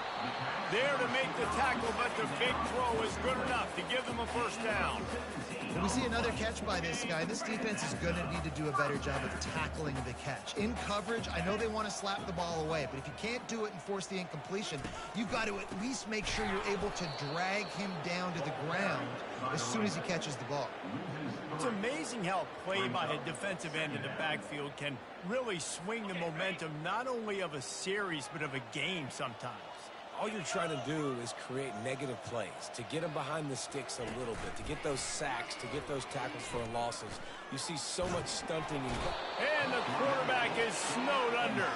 Speaker 1: There to make the tackle, but the big throw is good enough to give them a 1st down.
Speaker 2: When we see another catch by this guy, this defense is going to need to do a better job of tackling the catch. In coverage, I know they want to slap the ball away, but if you can't do it and force the incompletion, you've got to at least make sure you're able to drag him down to the ground as soon as he catches the ball.
Speaker 1: It's amazing how play by a defensive end in the backfield can really swing the momentum not only of a series but of a game sometimes.
Speaker 3: All you're trying to do is create negative plays, to get them behind the sticks a little bit, to get those sacks, to get those tackles for losses. You see so much stunting.
Speaker 1: And the quarterback is snowed under.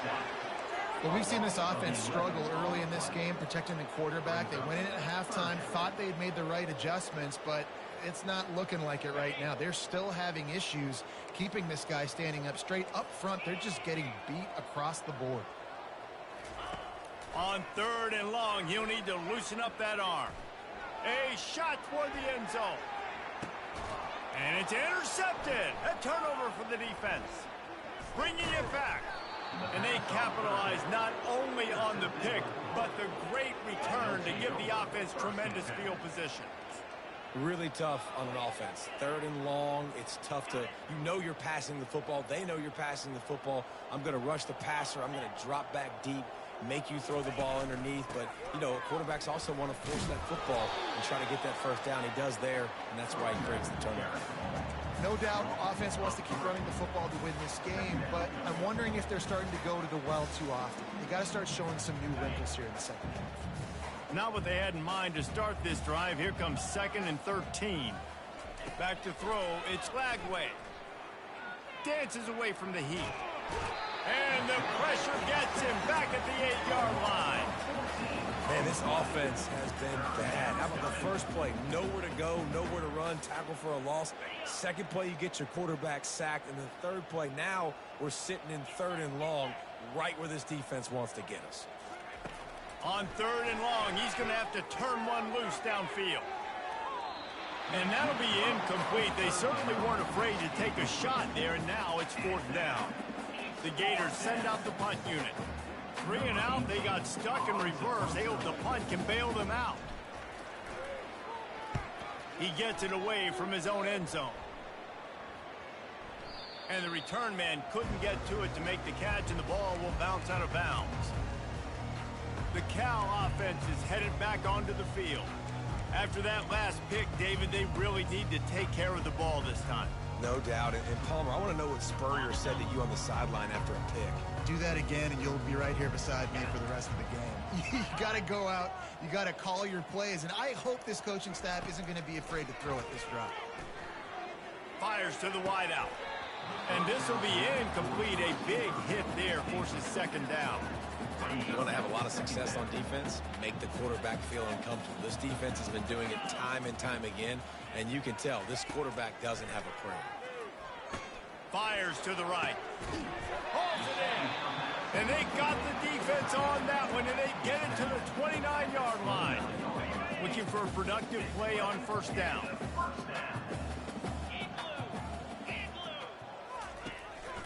Speaker 2: Well, we've seen this offense struggle early in this game, protecting the quarterback. They went in at halftime, thought they had made the right adjustments, but it's not looking like it right now. They're still having issues keeping this guy standing up straight. Up front, they're just getting beat across the board.
Speaker 1: On 3rd and long, he'll need to loosen up that arm. A shot toward the end zone. And it's intercepted. A turnover for the defense. Bringing it back. And they capitalize not only on the pick, but the great return to give the offense tremendous field position.
Speaker 3: Really tough on an offense. 3rd and long, it's tough to, you know you're passing the football. They know you're passing the football. I'm going to rush the passer. I'm going to drop back deep. make you throw the ball underneath. But, you know, quarterbacks also want to force that football and try to get that first down. He does there, and that's why he creates the turnover.
Speaker 2: No doubt offense wants to keep running the football to win this game, but I'm wondering if they're starting to go to the well too often. They got to start showing some new wrinkles here in the second half.
Speaker 1: Not what they had in mind to start this drive. Here comes 2nd and 13. Back to throw. It's Lagway. Dances away from the heat. And the pressure gets him back at the 8-yard line.
Speaker 3: Man, this offense has been bad. How about the first play? Nowhere to go, nowhere to run, tackle for a loss. Second play, you get your quarterback sacked. And the third play, now we're sitting in 3rd and long, right where this defense wants to get us.
Speaker 1: On 3rd and long, he's going to have to turn one loose downfield. And that'll be incomplete. They certainly weren't afraid to take a shot there, and now it's 4th down. The Gators send out the punt unit. 3 and out, they got stuck in reverse. They hope the punt can bail them out. He gets it away from his own end zone. And the return man couldn't get to it to make the catch, and the ball will bounce out of bounds. The Cal offense is headed back onto the field. After that last pick, David, they really need to take care of the ball this time.
Speaker 3: No doubt. And Palmer, I want to know what Spurrier said to you on the sideline after a pick.
Speaker 2: Do that again, and you'll be right here beside me for the rest of the game. You got to go out. You got to call your plays, and I hope this coaching staff isn't going to be afraid to throw at this drive.
Speaker 1: Fires to the wideout. And this will be incomplete. A big hit there forces 2nd down.
Speaker 3: You want to have a lot of success on defense, make the quarterback feel uncomfortable. This defense has been doing it time and time again, and you can tell this quarterback doesn't have a prayer.
Speaker 1: Fires to the right. Holds it in. And they got the defense on that one, and they get it to the 29-yard line. Looking for a productive play on 1st down.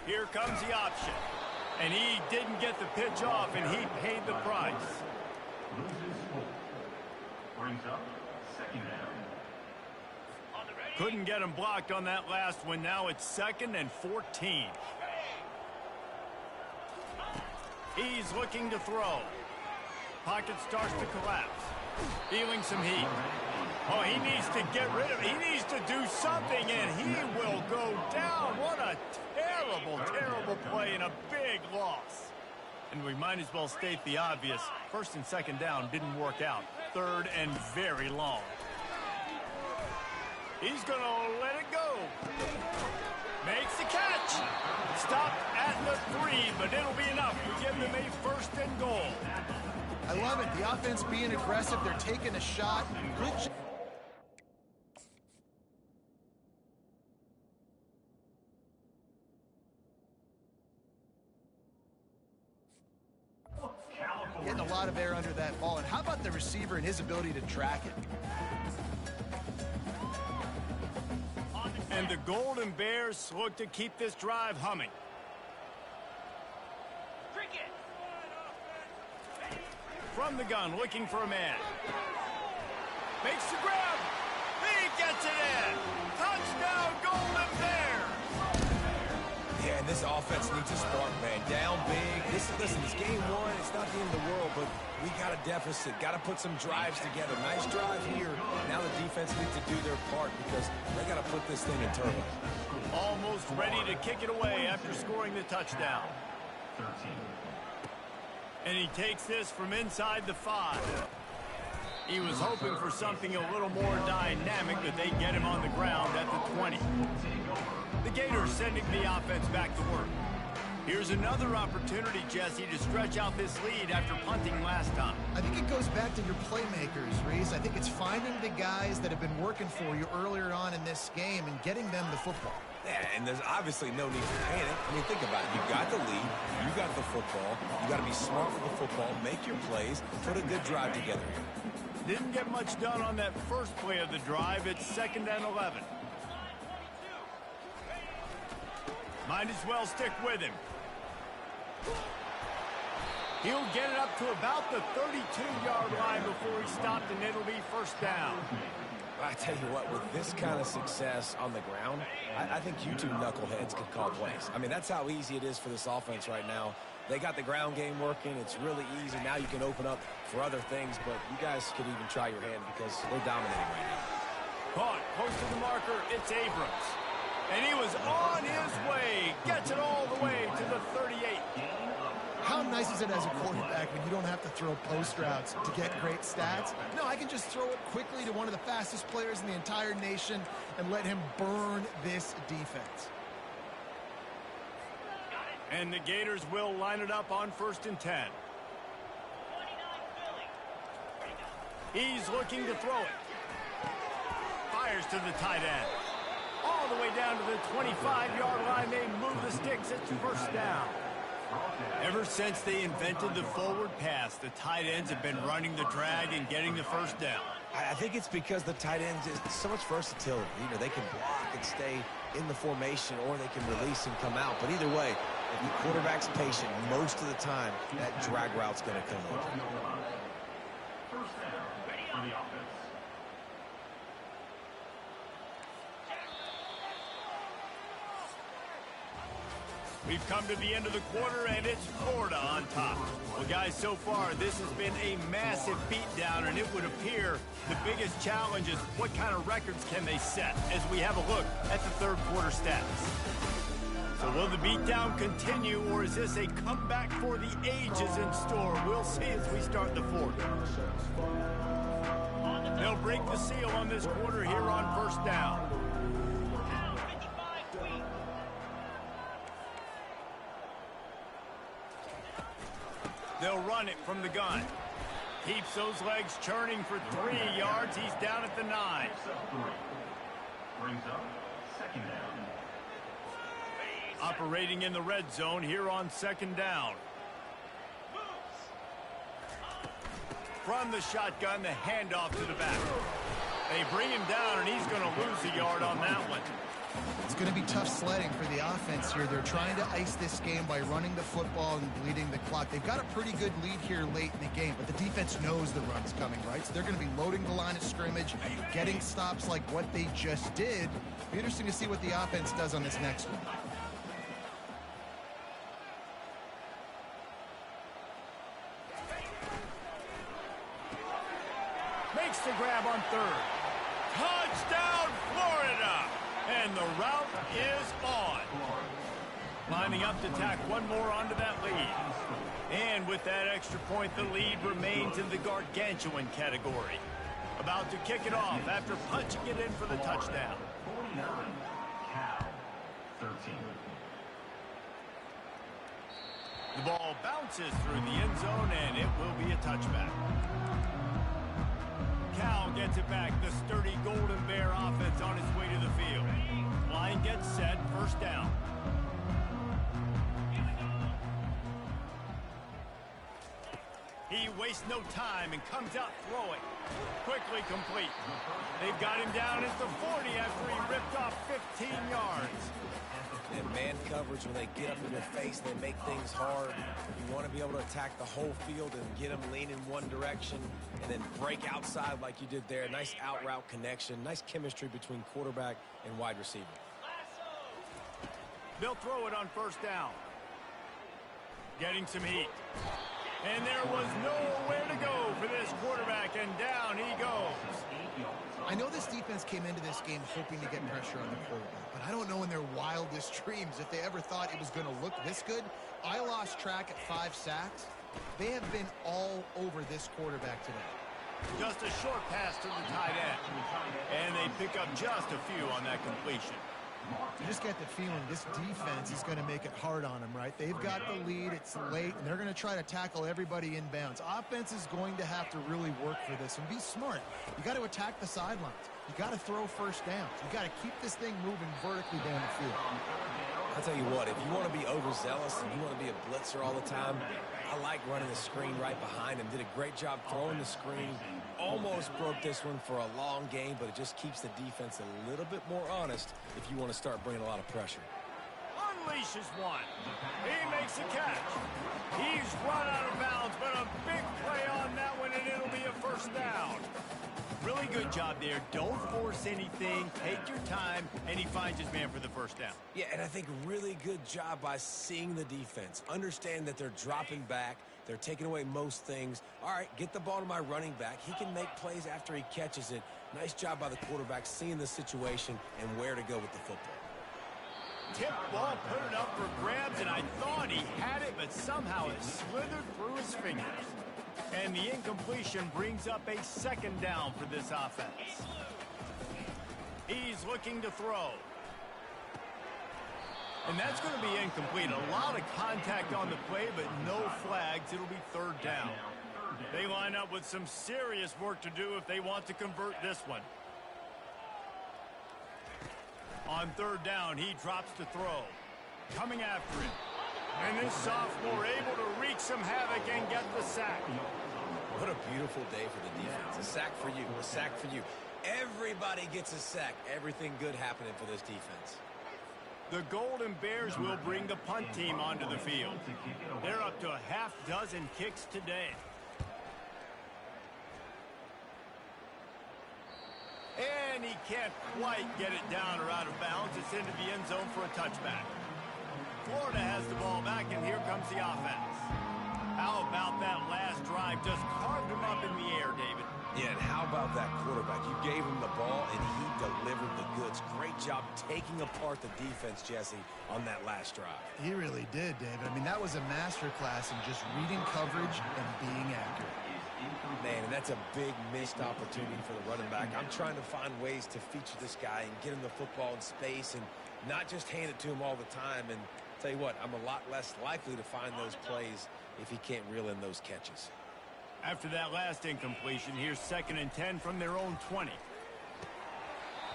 Speaker 1: Here comes the option. And he didn't get the pitch off, and he paid the price.
Speaker 4: Loses 4. Brings up 2nd down.
Speaker 1: Couldn't get him blocked on that last one. Now it's 2nd and 14. He's looking to throw. Pocket starts to collapse. Feeling some heat. Oh, he needs to get rid of it. He needs to do something, and he will go down. What a terrible, terrible play and a big loss. And we might as well state the obvious. 1st and 2nd down didn't work out. 3rd and very long. He's going to let it go. Makes the catch. Stopped at the 3, but it'll be enough to give them a 1st and goal.
Speaker 2: I love it. The offense being aggressive. They're taking a shot. Good. Getting a lot of air under that ball. And how about the receiver and his ability to track it?
Speaker 1: And the Golden Bears look to keep this drive humming. From the gun, looking for a man. Makes the grab. He gets it in. Touchdown, Golden Bears.
Speaker 3: Yeah, and this offense needs a spark, man. Down big. Listen, it's game 1. It's not the end of the world, but we got a deficit. Got to put some drives together. Nice drive here. Now the defense needs to do their part because they got to put this thing in turbo.
Speaker 1: Almost ready to kick it away after scoring the touchdown.
Speaker 4: 13.
Speaker 1: And he takes this from inside the 5. He was hoping for something a little more dynamic, but they get him on the ground at the 20. The Gators sending the offense back to work. Here's another opportunity, Jesse, to stretch out this lead after punting last time.
Speaker 2: I think it goes back to your playmakers, Reese. I think it's finding the guys that have been working for you earlier on in this game and getting them the football.
Speaker 3: Yeah, and there's obviously no need for panic. I mean, think about it. You got the lead. You got the football. You got to be smart with the football. Make your plays. Put a good drive together here.
Speaker 1: Didn't get much done on that first play of the drive. It's 2nd and 11. Might as well stick with him. He'll get it up to about the 32-yard line before he stopped, and it'll be 1st down.
Speaker 3: I tell you what, with this kind of success on the ground, I think you two knuckleheads could call plays. I mean, that's how easy it is for this offense right now. They got the ground game working. It's really easy. Now you can open up for other things, but you guys could even try your hand because they're dominating right now.
Speaker 1: Caught close to the marker. It's Abrams. And he was on his way. Gets it all the way to the 38.
Speaker 2: How nice is it as a quarterback when you don't have to throw post routes to get great stats? No, I can just throw it quickly to one of the fastest players in the entire nation and let him burn this defense.
Speaker 1: And the Gators will line it up on 1st and 10. He's looking to throw it. Fires to the tight end. All the way down to the 25-yard line. They move the sticks. It's 1st down. Ever since they invented the forward pass, the tight ends have been running the drag and getting the 1st down.
Speaker 3: I think it's because the tight ends is so much versatility. You know, they can block and stay in the formation, or they can release and come out. But either way, if the quarterback's patient, most of the time, that drag route's going to come over.
Speaker 4: 1st down for the offense.
Speaker 1: We've come to the end of the quarter, and it's Florida on top. Well, guys, so far, this has been a massive beatdown, and it would appear the biggest challenge is what kind of records can they set as we have a look at the 3rd quarter stats. So will the beatdown continue, or is this a comeback for the ages in store? We'll see as we start the 4th. They'll break the seal on this quarter here on 1st down. They'll run it from the gun. Keeps those legs churning for 3 yards. He's down at the 9.
Speaker 4: Brings up 2nd down.
Speaker 1: Operating in the red zone here on 2nd down. From the shotgun, the handoff to the back. They bring him down, and he's going to lose a yard on that one.
Speaker 2: It's going to be tough sledding for the offense here. They're trying to ice this game by running the football and bleeding the clock. They've got a pretty good lead here late in the game, but the defense knows the run's coming, right? So they're going to be loading the line of scrimmage, getting stops like what they just did. Be interesting to see what the offense does on this next one.
Speaker 1: Makes the grab on 3rd. Touchdown, Florida! And the route is on. Lining up to tack one more onto that lead. And with that extra point, the lead remains in the gargantuan category. About to kick it off after punching it in for the touchdown.
Speaker 4: 49. Cal 13.
Speaker 1: The ball bounces through the end zone, and it will be a touchback. Cal gets it back. The sturdy Golden Bear offense on its way to the field. Line gets set. 1st down. He wastes no time and comes out throwing. Quickly complete. They've got him down at the 40 after he ripped off 15 yards.
Speaker 3: And man coverage, when they get up in your face, they make things hard. You want to be able to attack the whole field and get them leaning one direction and then break outside like you did there. Nice out route connection, nice chemistry between quarterback and wide receiver.
Speaker 1: They'll throw it on 1st down. Getting some heat. And there was nowhere to go for this quarterback, and down he goes.
Speaker 2: I know this defense came into this game hoping to get pressure on the quarterback, but I don't know in their wildest dreams if they ever thought it was going to look this good. I lost track at 5 sacks. They have been all over this quarterback today.
Speaker 1: Just a short pass to the tight end. And they pick up just a few on that completion.
Speaker 2: You just get the feeling this defense is going to make it hard on them, right? They've got the lead, it's late, and they're going to try to tackle everybody inbounds. Offense is going to have to really work for this and be smart. You got to attack the sidelines. You got to throw 1st downs. You got to keep this thing moving vertically down the field.
Speaker 3: I'll tell you what, if you want to be overzealous and you want to be a blitzer all the time, I like running the screen right behind him. Did a great job throwing the screen. Almost broke this one for a long game, but it just keeps the defense a little bit more honest if you want to start bringing a lot of pressure.
Speaker 1: Unleashes one. He makes a catch. He's run out of bounds, but a big play on that one, and it'll be a 1st down. Really Really good job there. Don't force anything. Take your time, and he finds his man for the first down.
Speaker 3: Yeah, and I think really good job by seeing the defense. Understand that they're dropping back. They're taking away most things. All right, get the ball to my running back. He can make plays after he catches it. Nice job by the quarterback seeing the situation and where to go with the football.
Speaker 1: Tip ball, put it up for grabs, and I thought he had it, but somehow it slithered through his fingers. And the incompletion brings up a second down for this offense. He's looking to throw. And that's going to be incomplete. A lot of contact on the play, but no flags. It'll be third down. They line up with some serious work to do if they want to convert this one. On third down, he drops to throw. Coming after it. And this sophomore able to wreak some havoc and get the sack.
Speaker 3: What a beautiful day for the defense. A sack for you, a sack for you. Everybody gets a sack. Everything good happening for this defense.
Speaker 1: The Golden Bears will bring the punt team onto the field. They're up to a half dozen kicks today. And he can't quite get it down or out of bounds. It's into the end zone for a touchback. Florida has the ball back, and here comes the offense. How about that last drive? Just carved him up in the air, David.
Speaker 3: Yeah, and how about that quarterback? You gave him the ball, and he delivered the goods. Great job taking apart the defense, Jesse, on that last drive.
Speaker 2: He really did, David. I mean, that was a masterclass in just reading coverage and being accurate.
Speaker 3: Man, and that's a big missed opportunity for the running back. I'm trying to find ways to feature this guy and get him the football in space and not just hand it to him all the time. And tell you what, I'm a lot less likely to find those plays if he can't reel in those catches.
Speaker 1: After that last incompletion, here's 2nd and 10 from their own 20.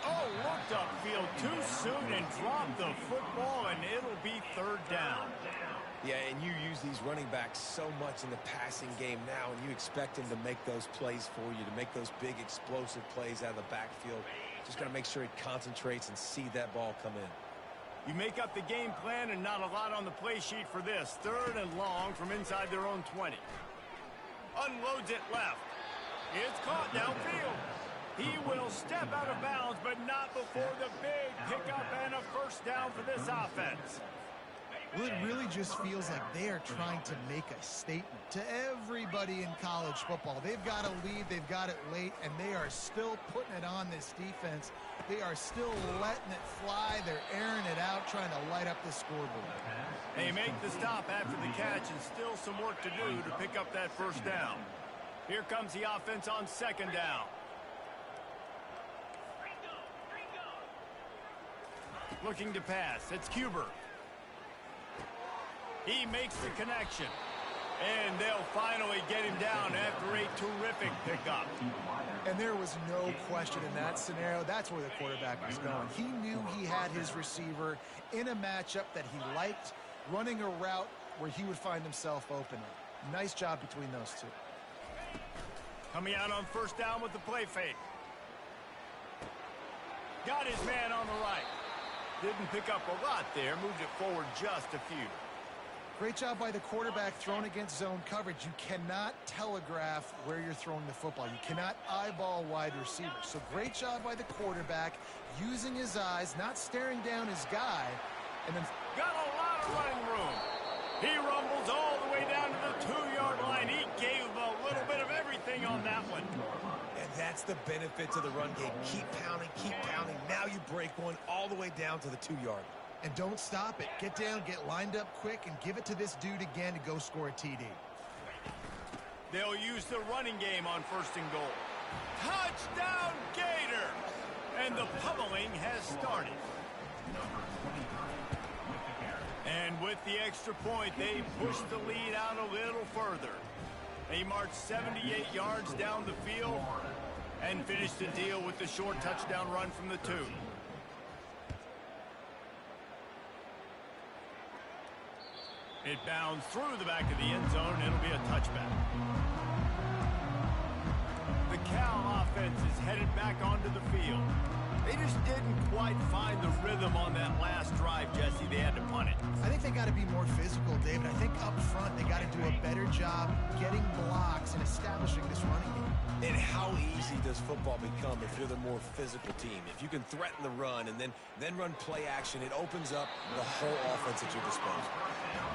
Speaker 1: Oh, looked upfield too soon and dropped the football, and it'll be third down.
Speaker 3: Yeah, and you use these running backs so much in the passing game now, and you expect him to make those plays for you, to make those big explosive plays out of the backfield. Just got to make sure he concentrates and see that ball come in.
Speaker 1: You make up the game plan and not a lot on the play sheet for this. 3rd and long from inside their own 20. Unloads it left. It's caught downfield. He will step out of bounds, but not before the big pickup and a first down for this offense.
Speaker 2: Well, it really just feels like they are trying to make a statement to everybody in college football. They've got a lead, they've got it late, and they are still putting it on this defense. They are still letting it fly. They're airing it out, trying to light up the scoreboard.
Speaker 1: They make the stop after the catch, and still some work to do to pick up that first down. Here comes the offense on 2nd down. Looking to pass. It's Cuber. He makes the connection. And they'll finally get him down after a terrific pickup.
Speaker 2: And there was no question in that scenario. That's where the quarterback was going. He knew he had his receiver in a matchup that he liked, running a route where he would find himself open. Nice job between those two.
Speaker 1: Coming out on first down with the play fake. Got his man on the right. Didn't pick up a lot there. Moved it forward just a few.
Speaker 2: Great job by the quarterback thrown against zone coverage. You cannot telegraph where you're throwing the football. You cannot eyeball wide receivers. So great job by the quarterback using his eyes, not staring down his guy. And then
Speaker 1: got a lot of running room. He rumbles all the way down to the 2-yard line. He gave a little bit of everything on that one.
Speaker 3: And that's the benefit to the run game. Keep pounding, keep pounding. Now you break one all the way down to the 2-yard.
Speaker 2: And don't stop it. Get down, get lined up quick, and give it to this dude again to go score a TD.
Speaker 1: They'll use the running game on 1st and goal. Touchdown, Gator! And the pummeling has started. And with the extra point, they push the lead out a little further. They march 78 yards down the field and finish the deal with the short touchdown run from the 2. It bounds through the back of the end zone, and it'll be a touchback. The Cal offense is headed back onto the field. They just didn't quite find the rhythm on that last drive, Jesse. They had to punt it.
Speaker 2: I think they got to be more physical, David. I think up front they got to do a better job getting blocks and establishing this running game.
Speaker 3: And how easy does football become if you're the more physical team? If you can threaten the run and then run play action, it opens up the whole offense at your disposal.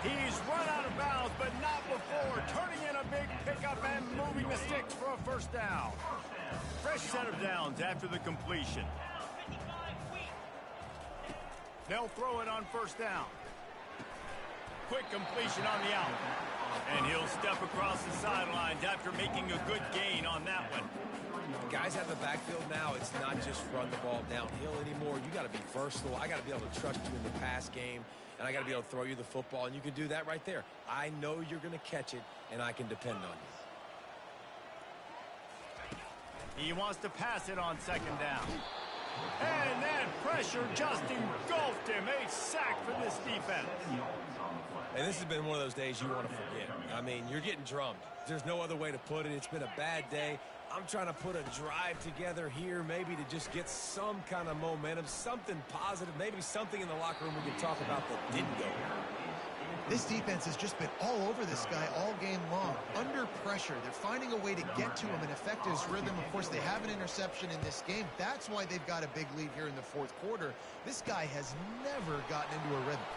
Speaker 1: He's run out of bounds, but not before. Turning in a big pickup and moving the sticks for a first down. Fresh set of downs after the completion. They'll throw it on first down. Quick completion on the out. And he'll step across the sidelines after making a good gain on that one.
Speaker 3: Guys have the backfield now. It's not just run the ball downhill anymore. You got to be versatile. I got to be able to trust you in the pass game, and I got to be able to throw you the football, and you can do that right there. I know you're going to catch it, and I can depend on you.
Speaker 1: He wants to pass it on second down. And that pressure just engulfed him. A sack for this defense.
Speaker 3: And this has been one of those days you want to forget. I mean, you're getting drummed. There's no other way to put it. It's been a bad day. I'm trying to put a drive together here, maybe to just get some kind of momentum, something positive, maybe something in the locker room we can talk about that didn't go.
Speaker 2: This defense has just been all over this guy all game long. Under pressure, they're finding a way to get to him and affect his rhythm. Of course, they have an interception in this game. That's why they've got a big lead here in the fourth quarter. This guy has never gotten into a rhythm.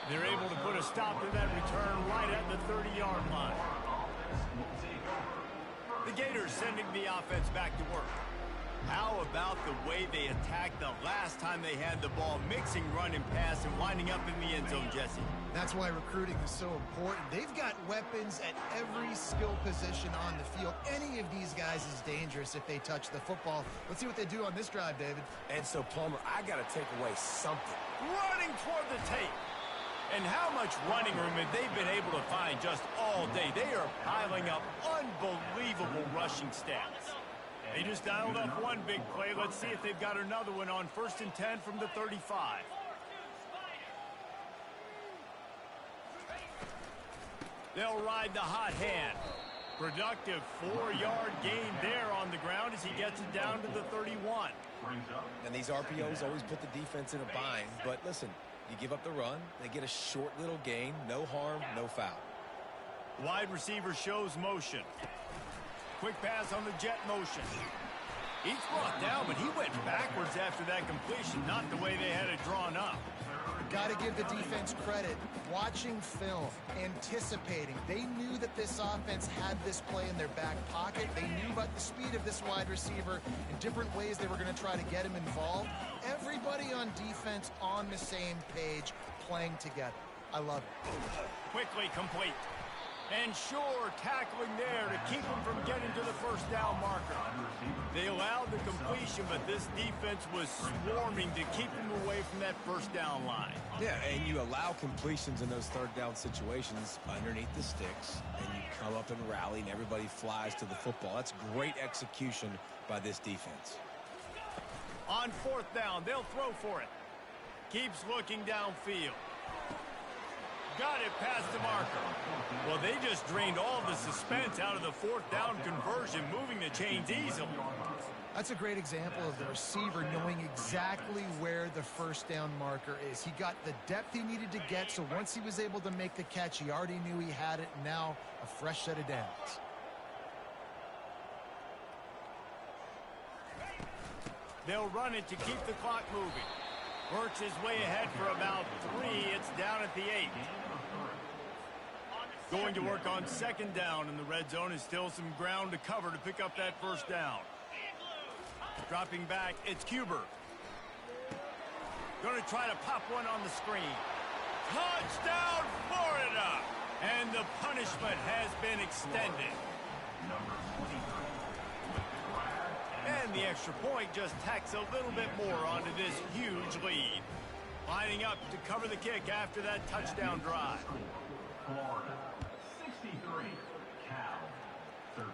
Speaker 1: They're able to put a stop to that return right at the 30-yard line. The Gators sending the offense back to work. How about the way they attacked the last time they had the ball, mixing run and pass and winding up in the end zone, Jesse?
Speaker 2: That's why recruiting is so important. They've got weapons at every skill position on the field. Any of these guys is dangerous if they touch the football. Let's see what they do on this drive, David.
Speaker 3: And so, Palmer, I got to take away something.
Speaker 1: Running toward the tape. And how much running room have they been able to find just all day? They are piling up unbelievable rushing stats. They just dialed up one big play. Let's see if they've got another one on 1st and 10 from the 35. They'll ride the hot hand. Productive 4-yard gain there on the ground as he gets it down to the 31.
Speaker 3: And these RPOs always put the defense in a bind. But listen, you give up the run, they get a short little gain, no harm, no foul.
Speaker 1: Wide receiver shows motion. Quick pass on the jet motion. He's brought down, but he went backwards after that completion, not the way they had it drawn up.
Speaker 2: Got to give the defense credit. Watching film, anticipating. They knew that this offense had this play in their back pocket. They knew about the speed of this wide receiver and different ways they were going to try to get him involved. Everybody on defense on the same page, playing together. I love it.
Speaker 1: Quickly complete. And sure, tackling there to keep him from getting to the first down marker. They allowed the completion, but this defense was swarming to keep him away from that first down line.
Speaker 3: Yeah, and you allow completions in those third down situations underneath the sticks, and you come up and rally, and everybody flies to the football. That's great execution by this defense.
Speaker 1: On 4th down, they'll throw for it. Keeps looking downfield. Got it past the marker. Well, they just drained all the suspense out of the 4th down conversion, moving the chains easily.
Speaker 2: That's a great example of the receiver knowing exactly where the first down marker is. He got the depth he needed to get, so once he was able to make the catch, he already knew he had it. Now, a fresh set of downs.
Speaker 1: They'll run it to keep the clock moving. Works his way ahead for about 3. It's down at the 8. Going to work on 2nd down in the red zone is still some ground to cover to pick up that first down. Dropping back, it's Cuber. Going to try to pop one on the screen. Touchdown, Florida! And the punishment has been extended. And the extra point just tacks a little bit more onto this huge lead. Lining up to cover the kick after that touchdown drive.
Speaker 4: Florida, 63. Cal, 13.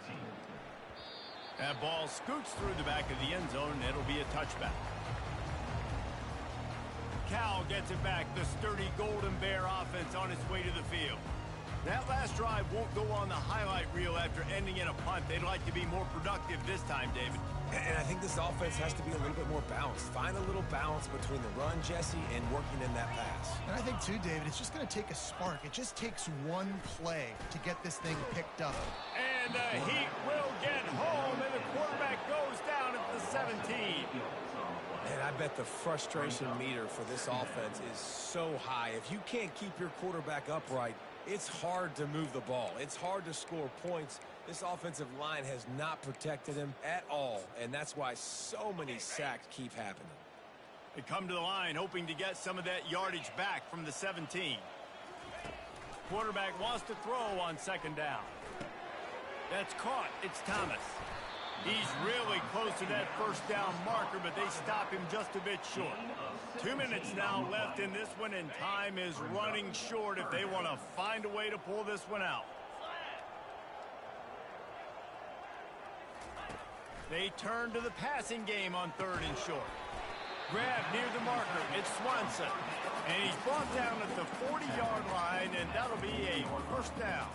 Speaker 1: That ball scoots through the back of the end zone, and it'll be a touchback. Cal gets it back. The sturdy Golden Bear offense on its way to the field. That last drive won't go on the highlight reel after ending in a punt. They'd like to be more productive this time, David.
Speaker 3: And I think this offense has to be a little bit more balanced. Find a little balance between the run, Jesse, and working in that pass.
Speaker 2: And I think, too, David, it's just going to take a spark. It just takes one play to get this thing picked up.
Speaker 1: And the Heat will get home, and the quarterback goes down at the 17.
Speaker 3: And I bet the frustration meter for this offense is so high. If you can't keep your quarterback upright, it's hard to move the ball. It's hard to score points. This offensive line has not protected him at all, and that's why so many sacks keep happening.
Speaker 1: They come to the line hoping to get some of that yardage back from the 17. Quarterback wants to throw on second down. That's caught. It's Thomas. He's really close to that first down marker, but they stop him just a bit short. 2 minutes now left in this one, and time is running short if they want to find a way to pull this one out. They turn to the passing game on 3rd and short. Grab near the marker. It's Swanson. And he's brought down at the 40-yard line, and that'll be a first down.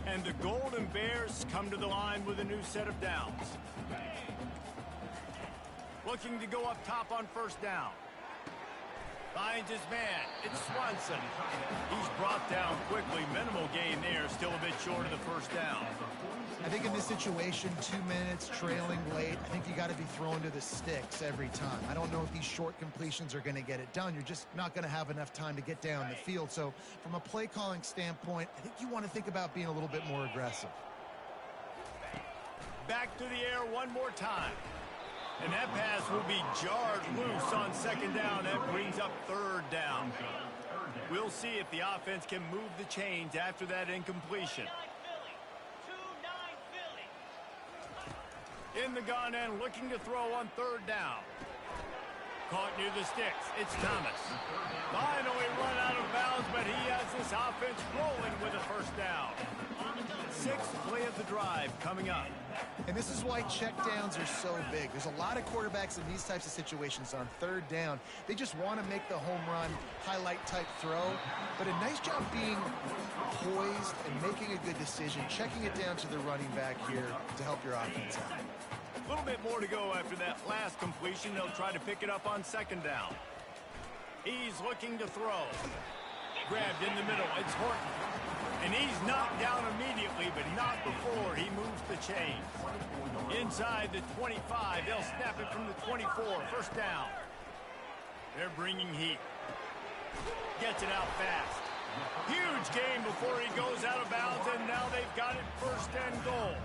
Speaker 1: And the Golden Bears come to the line with a new set of downs. Looking to go up top on first down. Finds his man. It's Swanson. He's brought down quickly. Minimal gain there. Still a bit short of the first down.
Speaker 2: I think in this situation, 2 minutes, trailing late, I think you got to be throwing to the sticks every time. I don't know if these short completions are going to get it done. You're just not going to have enough time to get down the field. So from a play calling standpoint, I think you want to think about being a little bit more aggressive.
Speaker 1: Back to the air one more time. And that pass will be jarred loose on second down. That brings up 3rd down. We'll see if the offense can move the chains after that incompletion. In the gun and looking to throw on 3rd down. Caught near the sticks. It's Thomas. Finally run out of bounds, but he has this offense rolling with a first down. 6th play of the drive coming up.
Speaker 2: And this is why checkdowns are so big. There's a lot of quarterbacks in these types of situations on 3rd down. They just want to make the home run, highlight type throw. But a nice job being poised and making a good decision, checking it down to the running back here to help your offense out.
Speaker 1: A little bit more to go after that last completion. They'll try to pick it up on second down. He's looking to throw. Grabbed in the middle. It's Horton. And he's knocked down immediately, but not before he moves the chains. Inside the 25, they'll snap it from the 24. First down. They're bringing heat. Gets it out fast. Huge gain before he goes out of bounds, and now they've got it 1st and goal.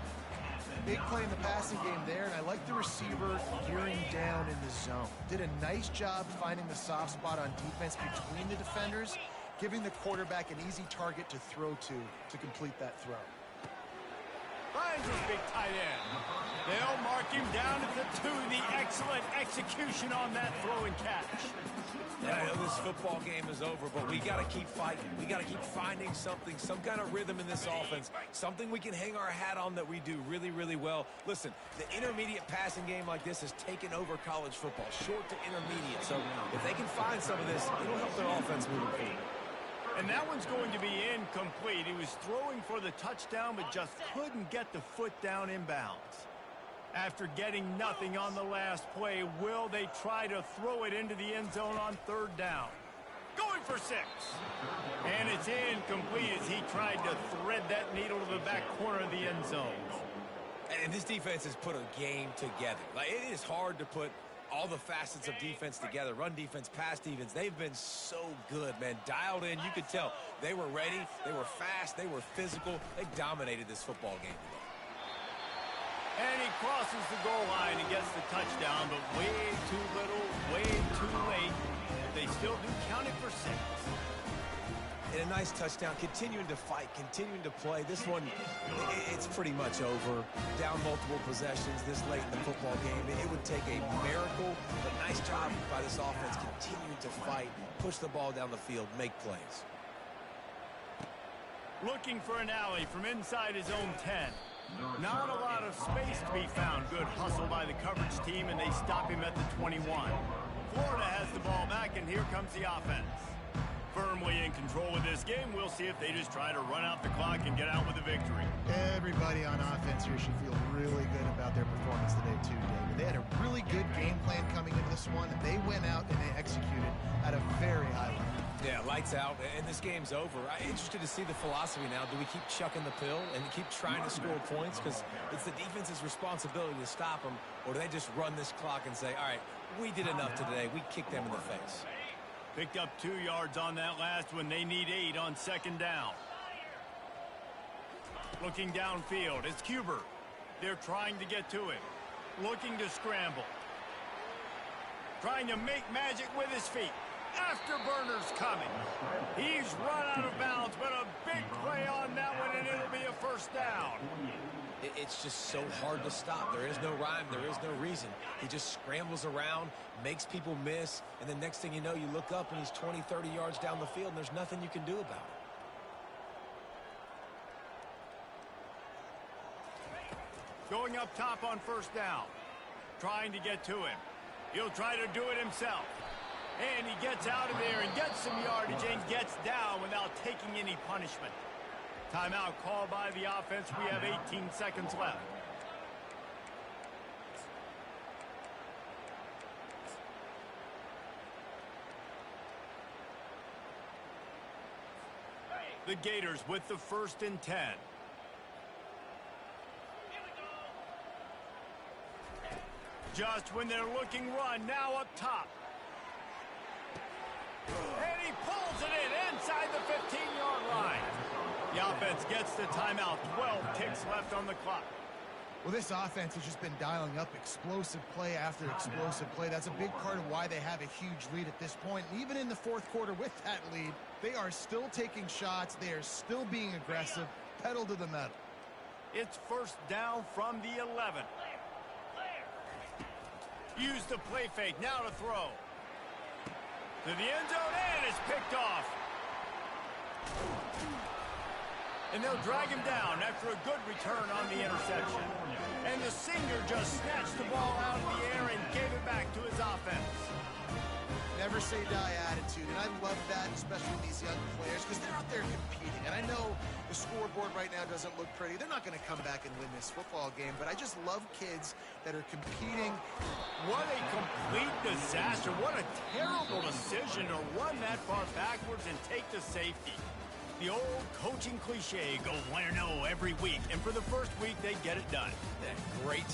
Speaker 2: Big play in the passing game there, and I like the receiver gearing down in the zone. Did a nice job finding the soft spot on defense between the defenders, giving the quarterback an easy target to throw to complete that throw.
Speaker 1: Finds his big tight end. They'll mark him down at the 2. The excellent execution on that throw and catch.
Speaker 3: Yeah, I know this football game is over, but we got to keep fighting. We got to keep finding something, some kind of rhythm in this offense, something we can hang our hat on that we do really, really well. Listen, the intermediate passing game like this has taken over college football, short to intermediate. So if they can find some of this, it'll help their offense moving forward.
Speaker 1: And that one's going to be incomplete. He was throwing for the touchdown, but just couldn't get the foot down inbounds. After getting nothing on the last play, will they try to throw it into the end zone on 3rd down? Going for 6. And it's incomplete as he tried to thread that needle to the back corner of the end zone.
Speaker 3: And this defense has put a game together. Like, it is hard to put all the facets of defense together. Run defense, pass defense. They've been so good, man. Dialed in. You could tell they were ready. They were fast. They were physical. They dominated this football game today.
Speaker 1: And he crosses the goal line and gets the touchdown, but way too little, way too late. They still do count it for 6.
Speaker 3: And a nice touchdown, continuing to fight, continuing to play. This one, it's pretty much over. Down multiple possessions this late in the football game. It would take a miracle, but nice job by this offense continuing to fight, push the ball down the field, make plays.
Speaker 1: Looking for an alley from inside his own 10. Not a lot of space to be found. Good hustle by the coverage team, and they stop him at the 21. Florida has the ball back, and here comes the offense. Firmly in control of this game. We'll see if they just try to run out the clock and get out with a victory.
Speaker 2: Everybody on offense here should feel really good about their performance today too, David. They had a really good game plan coming into this one, and they went out and they executed at a very high level.
Speaker 3: Yeah, lights out, and this game's over. I'm interested to see the philosophy now. Do we keep chucking the pill and keep trying to score points? Because it's the defense's responsibility to stop them, or do they just run this clock and say, all right, we did enough today. We kicked them in the face.
Speaker 1: Picked up 2 yards on that last one. They need 8 on second down. Looking downfield, it's Cuber. They're trying to get to it. Looking to scramble. Trying to make magic with his feet. Afterburner's coming. He's run out of bounds, but a big play on that one, and it'll be a first down.
Speaker 3: It's just so hard to stop. There is no rhyme. There is no reason. He just scrambles around, makes people miss, and then next thing you know, you look up and he's 20, 30 yards down the field, and there's nothing you can do about it.
Speaker 1: Going up top on first down. Trying to get to him. He'll try to do it himself. And he gets out of there and gets some yardage and gets down without taking any punishment. Timeout called by the offense. We have 18 seconds left. The Gators with the 1st and 10. Just when they're looking run, now up top. And he pulls it in inside the 15-yard line. The offense gets the timeout. 12 ticks left on the clock.
Speaker 2: Well, this offense has just been dialing up explosive play after explosive play. That's a big part of why they have a huge lead at this point. And even in the 4th quarter with that lead, they are still taking shots. They are still being aggressive. Pedal to the metal.
Speaker 1: It's first down from the 11. Use the play fake. Now to throw. To the end zone, and it's picked off. And they'll drag him down after a good return on the interception. And the Singer just snatched the ball out of the air and gave it back to his offense.
Speaker 2: Never say die attitude, and I love that, especially with these young players, because they're out there competing. And I know the scoreboard right now doesn't look pretty. They're not going to come back and win this football game, but I just love kids that are competing.
Speaker 1: What a complete disaster. What a terrible decision to run that far backwards and take the safety. The old coaching cliche, go 1-0 every week. And for the first week, they get it done.
Speaker 3: That great